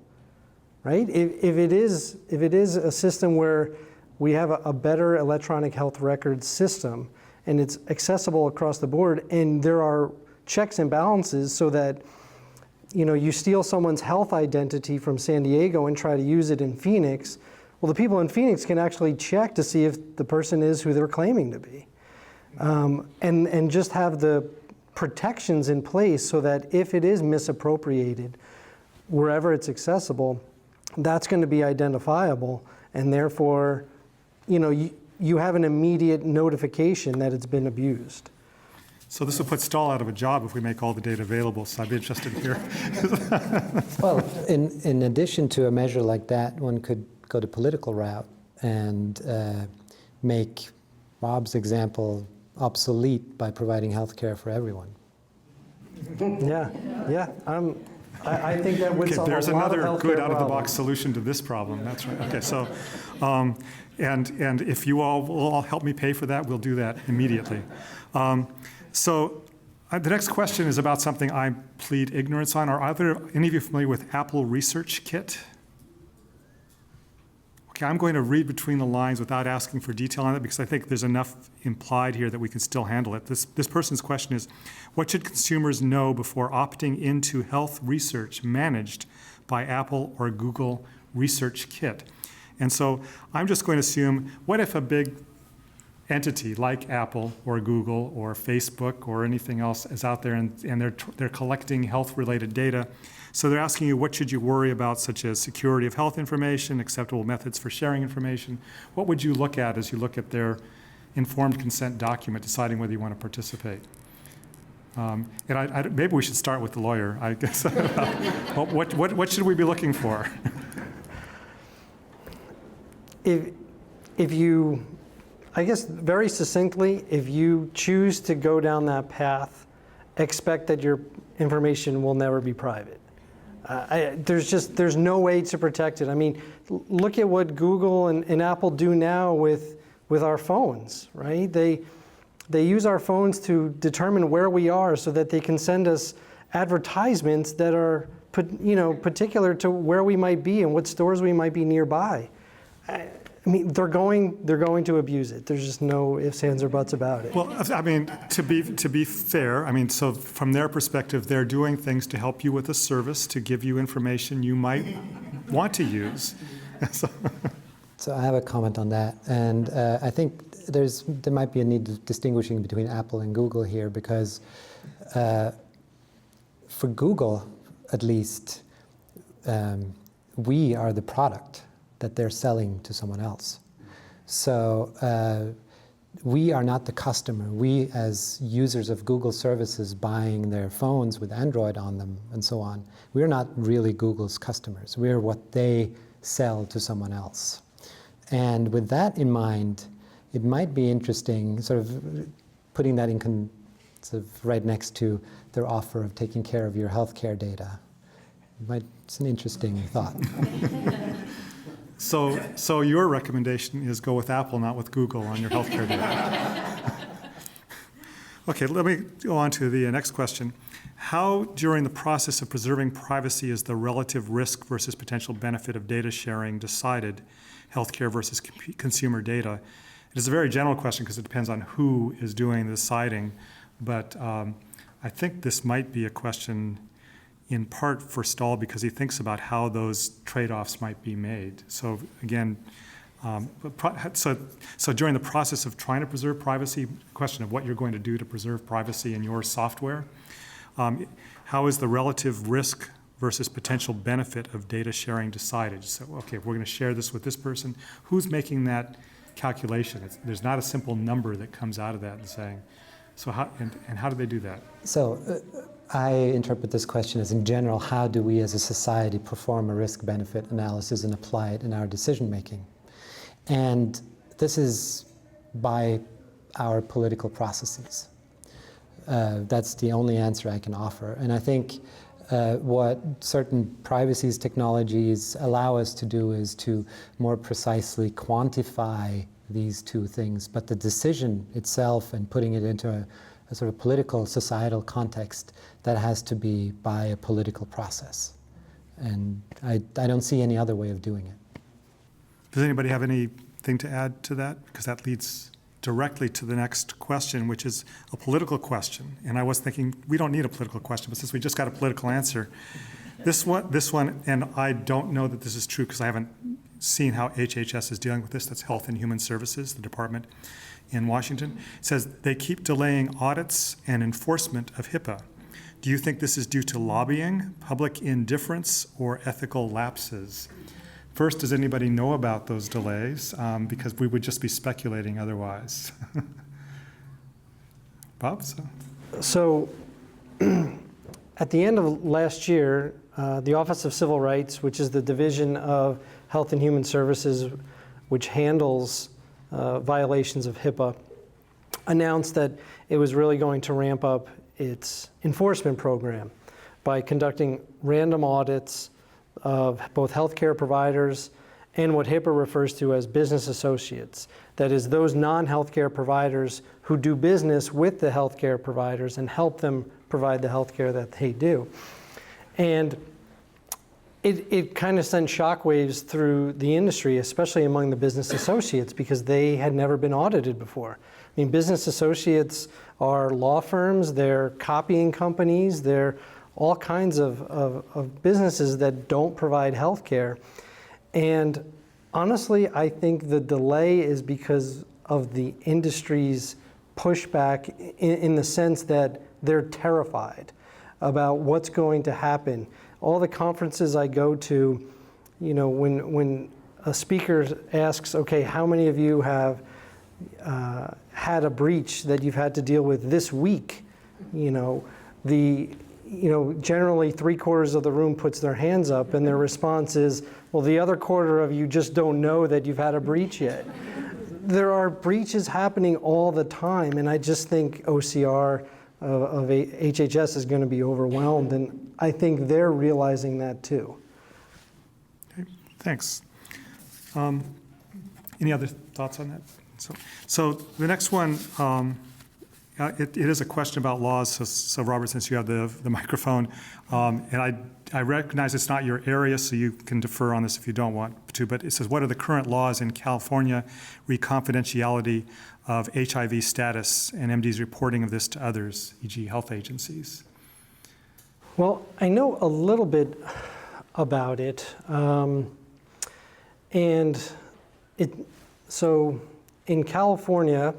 right? If it is a system where we have a better electronic health record system and it's accessible across the board, and there are checks and balances so that you steal someone's health identity from San Diego and try to use it in Phoenix. Well, the people in Phoenix can actually check to see if the person is who they're claiming to be. And just have the protections in place so that if it is misappropriated, wherever it's accessible, that's going to be identifiable, and therefore, you have an immediate notification that it's been abused. So this will put Staal out of a job if we make all the data available, so I'd be interested to hear. Well, in addition to a measure like that, one could go the political route and make Bob's example obsolete by providing health care for everyone. Yeah. I think that would solve there's a lot of another healthcare good out-of-the-box problems. solution to this problem. That's right. Okay, so, and if you all will all help me pay for that, we'll do that immediately. The next question is about something I plead ignorance on. Are any of you familiar with Apple Research Kit? Okay, I'm going to read between the lines without asking for detail on it because I think there's enough implied here that we can still handle it. This person's question is, what should consumers know before opting into health research managed by Apple or Google Research Kit? And so I'm just going to assume, what if a big entity like Apple or Google or Facebook or anything else is out there and they're collecting health-related data? So they're asking you, what should you worry about, such as security of health information, acceptable methods for sharing information? What would you look at as you look at their informed consent document, deciding whether you want to participate? Maybe we should start with the lawyer, I guess. What should we be looking for? If you, I guess very succinctly, if you choose to go down that path, expect that your information will never be private. There's no way to protect it. I mean, look at what Google and Apple do now with our phones, right? They use our phones to determine where we are so that they can send us advertisements that are particular to where we might be and what stores we might be nearby. I mean, they're going to abuse it. There's just no ifs, ands, or buts about it. Well, I mean, to be fair, I mean, so from their perspective, they're doing things to help you with a service, to give you information you might want to use. So I have a comment on that, and I think there might be a need of distinguishing between Apple and Google here, because for Google, at least, we are the product that they're selling to someone else. So we are not the customer. We, as users of Google services buying their phones with Android on them and so on, we're not really Google's customers. We're what they sell to someone else. And with that in mind, it might be interesting sort of putting that in sort of right next to their offer of taking care of your healthcare data. It's an interesting thought. So your recommendation is go with Apple, not with Google on your healthcare data. Okay, let me go on to the next question. How, during the process of preserving privacy, is the relative risk versus potential benefit of data sharing decided, healthcare versus consumer data? It is a very general question because it depends on who is doing the deciding, but I think this might be a question in part for Staal because he thinks about how those trade-offs might be made. So again, so during the process of trying to preserve privacy, question of what you're going to do to preserve privacy in your software, how is the relative risk versus potential benefit of data sharing decided? So, okay, if we're going to share this with this person, who's making that calculation? There's not a simple number that comes out of that and saying, so how, and how do they do that? So I interpret this question as, in general, how do we as a society perform a risk-benefit analysis and apply it in our decision-making? And this is by our political processes. That's the only answer I can offer. And I think what certain privacy technologies allow us to do is to more precisely quantify these two things. But the decision itself and putting it into a sort of political, societal context, that has to be by a political process. And I don't see any other way of doing it. Does anybody have anything to add to that? Because that leads directly to the next question, which is a political question. And I was thinking, we don't need a political question, but since we just got a political answer, this one, and I don't know that this is true because I haven't seen how HHS is dealing with this, that's Health and Human Services, the department in Washington, it says they keep delaying audits and enforcement of HIPAA. Do you think this is due to lobbying, public indifference, or ethical lapses? First, does anybody know about those delays? Because we would just be speculating otherwise. Bob? So at the end of last year, the Office of Civil Rights, which is the division of Health and Human Services, which handles violations of HIPAA, announced that it was really going to ramp up its enforcement program by conducting random audits of both healthcare providers and what HIPAA refers to as business associates. That is, those non-healthcare providers who do business with the healthcare providers and help them provide the healthcare that they do. And it kind of sent shockwaves through the industry, especially among the business associates, because they had never been audited before. I mean, business associates are law firms, they're copying companies, they're all kinds of businesses that don't provide health care. And honestly, I think the delay is because of the industry's pushback in the sense that they're terrified about what's going to happen. All the conferences I go to, you know, when a speaker asks, okay, how many of you have had a breach that you've had to deal with this week? Generally 3/4 of the room puts their hands up and their response is, well, the other quarter of you just don't know that you've had a breach yet. There are breaches happening all the time, and I just think OCR of HHS is going to be overwhelmed, and I think they're realizing that too. Okay, thanks. Any other thoughts on that? So the next one, it is a question about laws. So Robert, since you have the microphone, and I recognize it's not your area, so you can defer on this if you don't want to, but it says, what are the current laws in California re confidentiality of HIV status and MD's reporting of this to others, e.g. health agencies? Well, I know a little bit about it. So in California,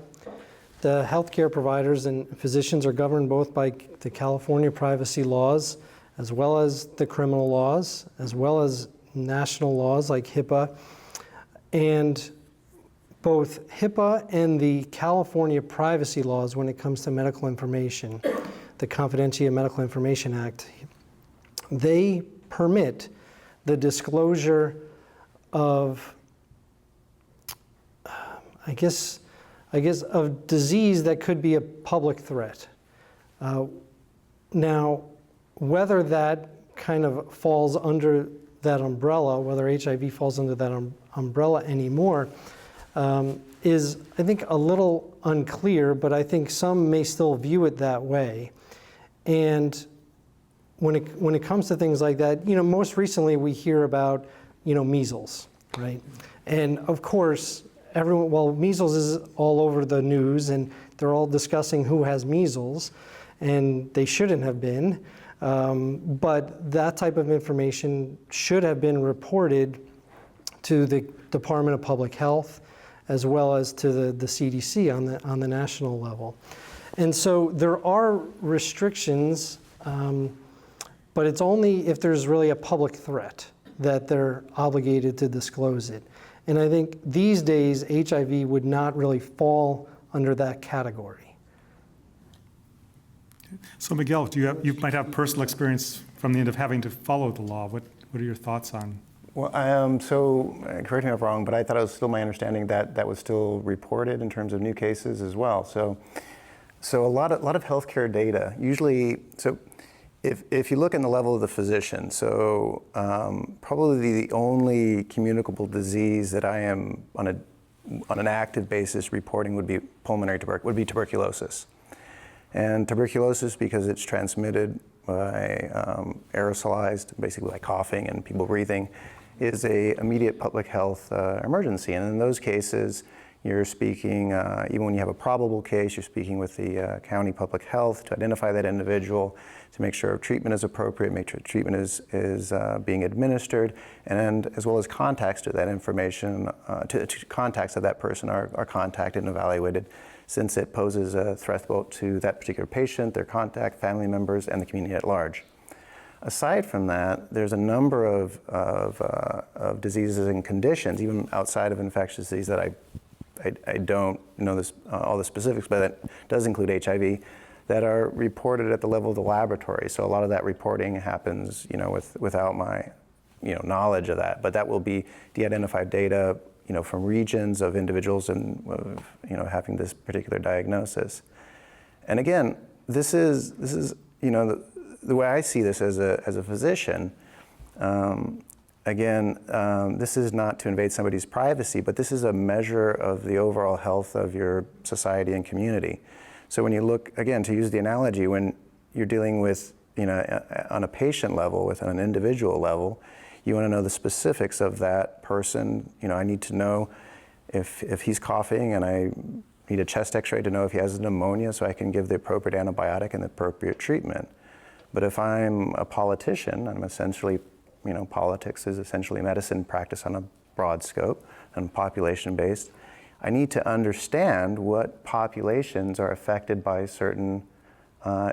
the healthcare providers and physicians are governed both by the California privacy laws, as well as the criminal laws, as well as national laws like HIPAA. And both HIPAA and the California privacy laws, when it comes to medical information, the Confidentiality of Medical Information Act, they permit the disclosure of, I guess of disease that could be a public threat. Now, whether that kind of falls under that umbrella, whether HIV falls under that umbrella anymore is, I think, a little unclear, but I think some may still view it that way. And when it comes to things like that, most recently we hear about, measles, right? And of course, measles is all over the news, and they're all discussing who has measles, and they shouldn't have been. But that type of information should have been reported to the Department of Public Health, as well as to the CDC on the national level. And so there are restrictions, but it's only if there's really a public threat that they're obligated to disclose it. And I think these days, HIV would not really fall under that category. So Miguel, you might have personal experience from the end of having to follow the law. What are your thoughts on? Well, correct me if I'm wrong, but I thought it was still my understanding that that was still reported in terms of new cases as well. So a lot of healthcare data, usually, if you look in the level of the physician, probably the only communicable disease that I am on an active basis reporting would be tuberculosis. And tuberculosis, because it's transmitted by aerosolized, basically by coughing and people breathing, is a immediate public health emergency. And in those cases, you're speaking, even when you have a probable case, you're speaking with the county public health to identify that individual, to make sure treatment is appropriate, make sure treatment is being administered, and as well as contacts to that information, to contacts of that person are contacted and evaluated, since it poses a threat both to that particular patient, their contact, family members, and the community at large. Aside from that, there's a number of diseases and conditions, even outside of infectious disease, that I don't know all the specifics, but that does include HIV, that are reported at the level of the laboratory. So a lot of that reporting happens, without my, knowledge of that. But that will be de-identified data, from regions of individuals and having this particular diagnosis. And again, this is the way I see this as a physician. This is not to invade somebody's privacy, but this is a measure of the overall health of your society and community. So when you look, again, to use the analogy, when you're dealing with, on a patient level, with an individual level, you want to know the specifics of that person. I need to know if he's coughing, and I need a chest x-ray to know if he has pneumonia so I can give the appropriate antibiotic and the appropriate treatment. But if I'm a politician, I'm essentially, politics is essentially medicine practice on a broad scope and population-based. I need to understand what populations are affected by certain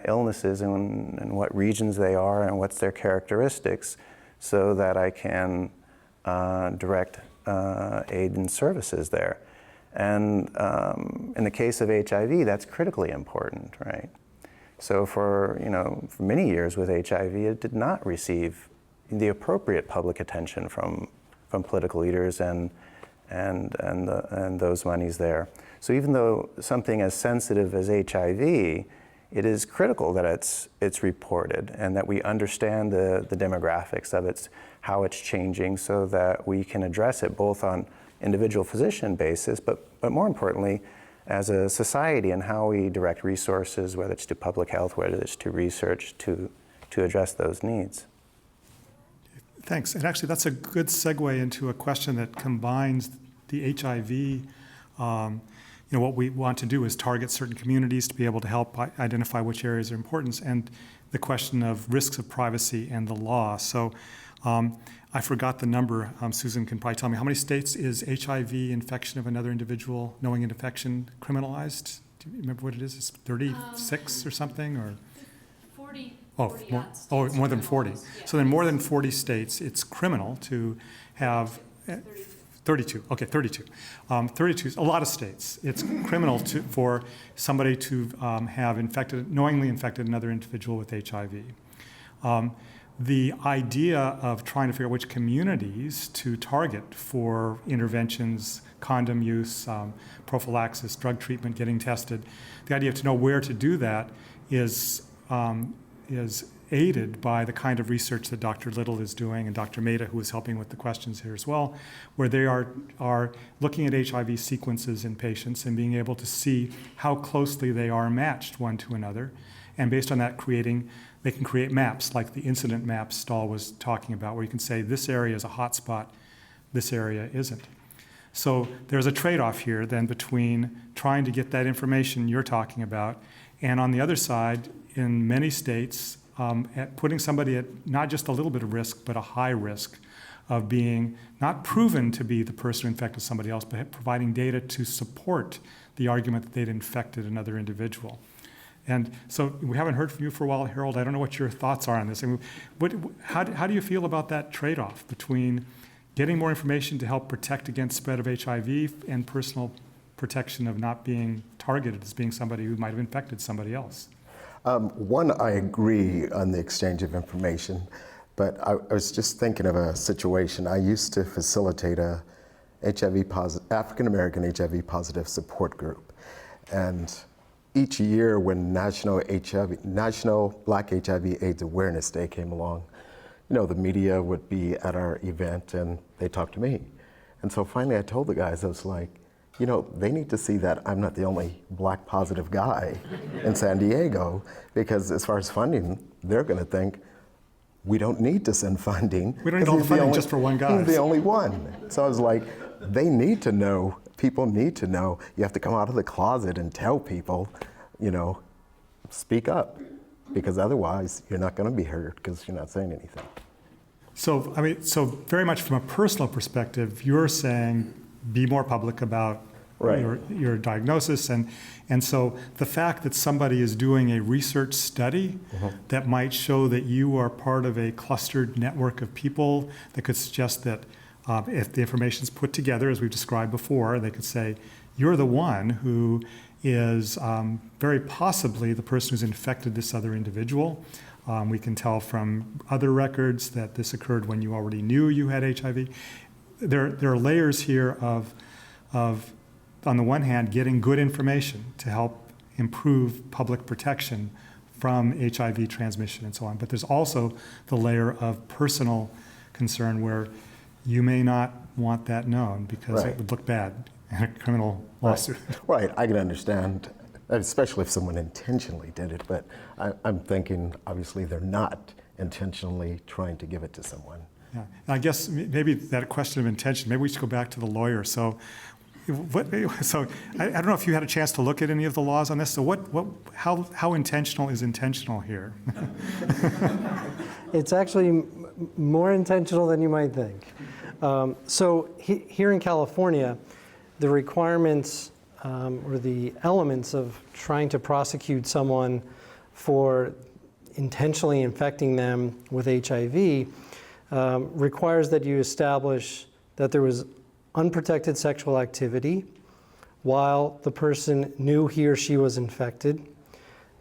illnesses and what regions they are and what's their characteristics, so that I can direct aid and services there. And in the case of HIV, that's critically important, right? So for many years with HIV, it did not receive the appropriate public attention from political leaders and those monies there. So even though something as sensitive as HIV, it is critical that it's reported and that we understand the demographics of it, how it's changing, so that we can address it both on individual physician basis, but more importantly, as a society, and how we direct resources, whether it's to public health, whether it's to research, to address those needs. Thanks. And actually, that's a good segue into a question that combines the HIV. What we want to do is target certain communities to be able to help identify which areas are important, and the question of risks of privacy and the law. So I forgot the number. Susan can probably tell me. How many states is HIV infection of another individual, knowing infection, criminalized? Do you remember what it is? It's 36 or something? Or 40. More than 40. Yeah. So in more than 40 states, it's criminal to have 32. Okay, 32. 32 is a lot of states. It's criminal for somebody to have knowingly infected another individual with HIV. The idea of trying to figure out which communities to target for interventions, condom use, prophylaxis, drug treatment, getting tested, the idea to know where to do that is aided by the kind of research that Dr. Little is doing, and Dr. Mehta, who is helping with the questions here as well, where they are looking at HIV sequences in patients and being able to see how closely they are matched one to another. And based on that, they can create maps like the incident maps Staal was talking about, where you can say this area is a hot spot, this area isn't. So there's a trade-off here then between trying to get that information you're talking about, and on the other side, in many states, at putting somebody at not just a little bit of risk, but a high risk of being not proven to be the person who infected somebody else, but providing data to support the argument that they'd infected another individual. And so we haven't heard from you for a while, Harold. I don't know what your thoughts are on this. I mean, how do you feel about that trade-off between getting more information to help protect against spread of HIV and personal protection of not being targeted as being somebody who might have infected somebody else? One, I agree on the exchange of information, but I was just thinking of a situation. I used to facilitate a African-American HIV positive support group. And each year when National Black HIV AIDS Awareness Day came along, the media would be at our event and they talked to me. And so finally I told the guys, I was like, they need to see that I'm not the only Black positive guy in San Diego, because as far as funding, they're going to think we don't need to send funding. We don't need all the funding just for one guy. He's the only one. So I was like, they need to know, people need to know, you have to come out of the closet and tell people, speak up, because otherwise you're not going to be heard because you're not saying anything. So, so very much from a personal perspective, you're saying be more public about your diagnosis. And so the fact that somebody is doing a research study that might show that you are part of a clustered network of people that could suggest that if the information is put together, as we've described before, they could say, you're the one who is very possibly the person who's infected this other individual. We can tell from other records that this occurred when you already knew you had HIV. There are layers here of, on the one hand, getting good information to help improve public protection from HIV transmission and so on. But there's also the layer of personal concern where you may not want that known because it would look bad in a criminal lawsuit. Right, I can understand, especially if someone intentionally did it, but I'm thinking obviously they're not intentionally trying to give it to someone. Yeah, and I guess maybe that question of intention, maybe we should go back to the lawyer. So I don't know if you had a chance to look at any of the laws on this. So how intentional is intentional here? It's actually more intentional than you might think. Here in California, the requirements or the elements of trying to prosecute someone for intentionally infecting them with HIV requires that you establish that there was unprotected sexual activity while the person knew he or she was infected,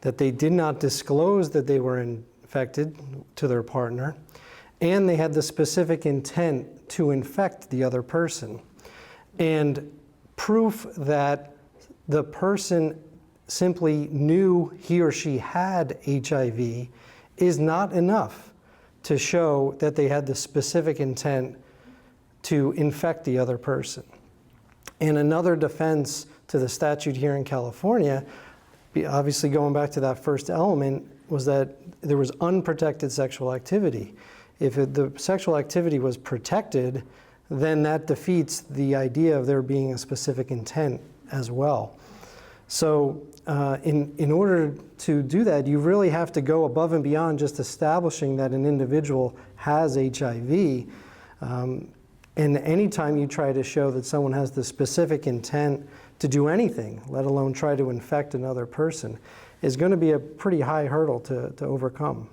that they did not disclose that they were infected to their partner, and they had the specific intent to infect the other person. And proof that the person simply knew he or she had HIV is not enough to show that they had the specific intent to infect the other person. And another defense to the statute here in California, obviously going back to that first element, was that there was unprotected sexual activity. If the sexual activity was protected, then that defeats the idea of there being a specific intent as well. So in order to do that, you really have to go above and beyond just establishing that an individual has HIV. And anytime you try to show that someone has the specific intent to do anything, let alone try to infect another person, is going to be a pretty high hurdle to overcome.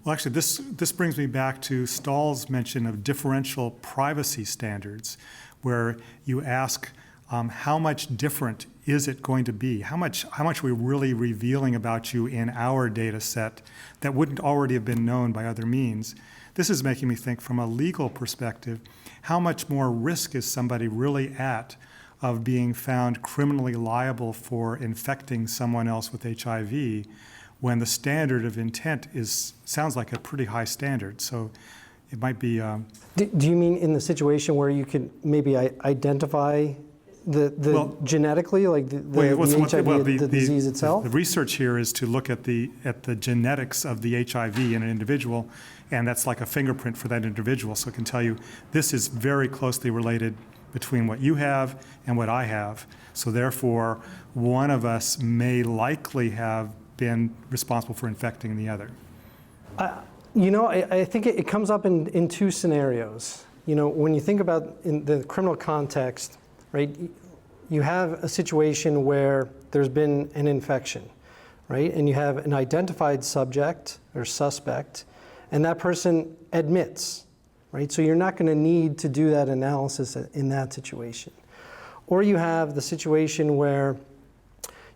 Well, actually, this brings me back to Staal's mention of differential privacy standards, where you ask how much different is it going to be? How much are we really revealing about you in our data set that wouldn't already have been known by other means? This is making me think from a legal perspective, how much more risk is somebody really at of being found criminally liable for infecting someone else with HIV when the standard of intent sounds like a pretty high standard. So it might be. Do you mean in the situation where you can maybe identify the genetically, like the HIV, the disease itself? The research here is to look at the genetics of the HIV in an individual, and that's like a fingerprint for that individual. So it can tell you this is very closely related between what you have and what I have. So therefore, one of us may likely have been responsible for infecting the other. I think it comes up in two scenarios. When you think about in the criminal context, right, you have a situation where there's been an infection, right, and you have an identified subject or suspect, and that person admits, right, so you're not going to need to do that analysis in that situation. Or you have the situation where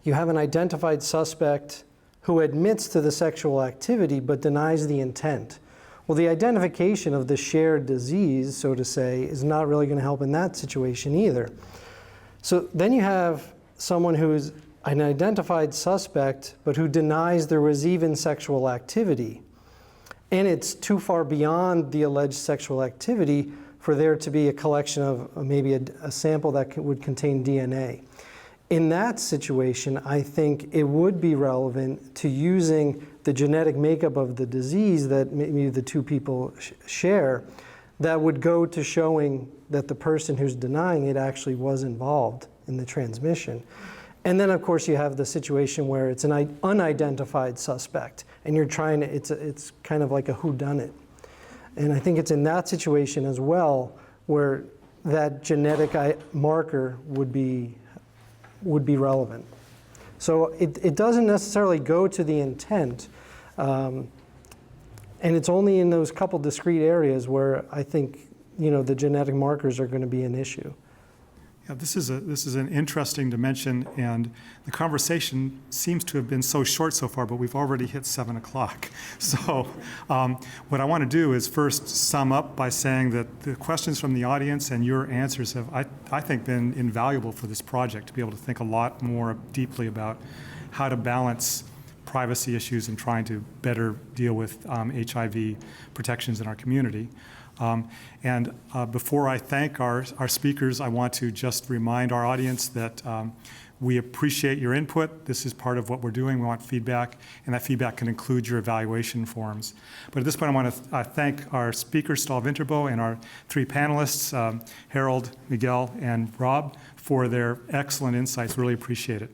you have an identified suspect who admits to the sexual activity but denies the intent. Well, the identification of the shared disease, so to say, is not really going to help in that situation either. So then you have someone who's an identified suspect but who denies there was even sexual activity. And it's too far beyond the alleged sexual activity for there to be a collection of maybe a sample that would contain DNA. In that situation, I think it would be relevant to using the genetic makeup of the disease that maybe the two people share that would go to showing that the person who's denying it actually was involved in the transmission. And then, of course, you have the situation where it's an unidentified suspect, and you're trying to, it's kind of like a whodunit. And I think it's in that situation as well where that genetic marker would be relevant. So it doesn't necessarily go to the intent, and it's only in those couple discrete areas where I think the genetic markers are going to be an issue. Yeah, this is an interesting dimension, and the conversation seems to have been so short so far, but we've already hit 7 o'clock. So what I want to do is first sum up by saying that the questions from the audience and your answers have, I think, been invaluable for this project to be able to think a lot more deeply about how to balance privacy issues and trying to better deal with HIV protections in our community. Before I thank our speakers, I want to just remind our audience that we appreciate your input. This is part of what we're doing. We want feedback, and that feedback can include your evaluation forms. But at this point, I want to thank our speakers, Staal, Vinterbo, and our 3 panelists, Harold, Miguel, and Rob, for their excellent insights. Really appreciate it.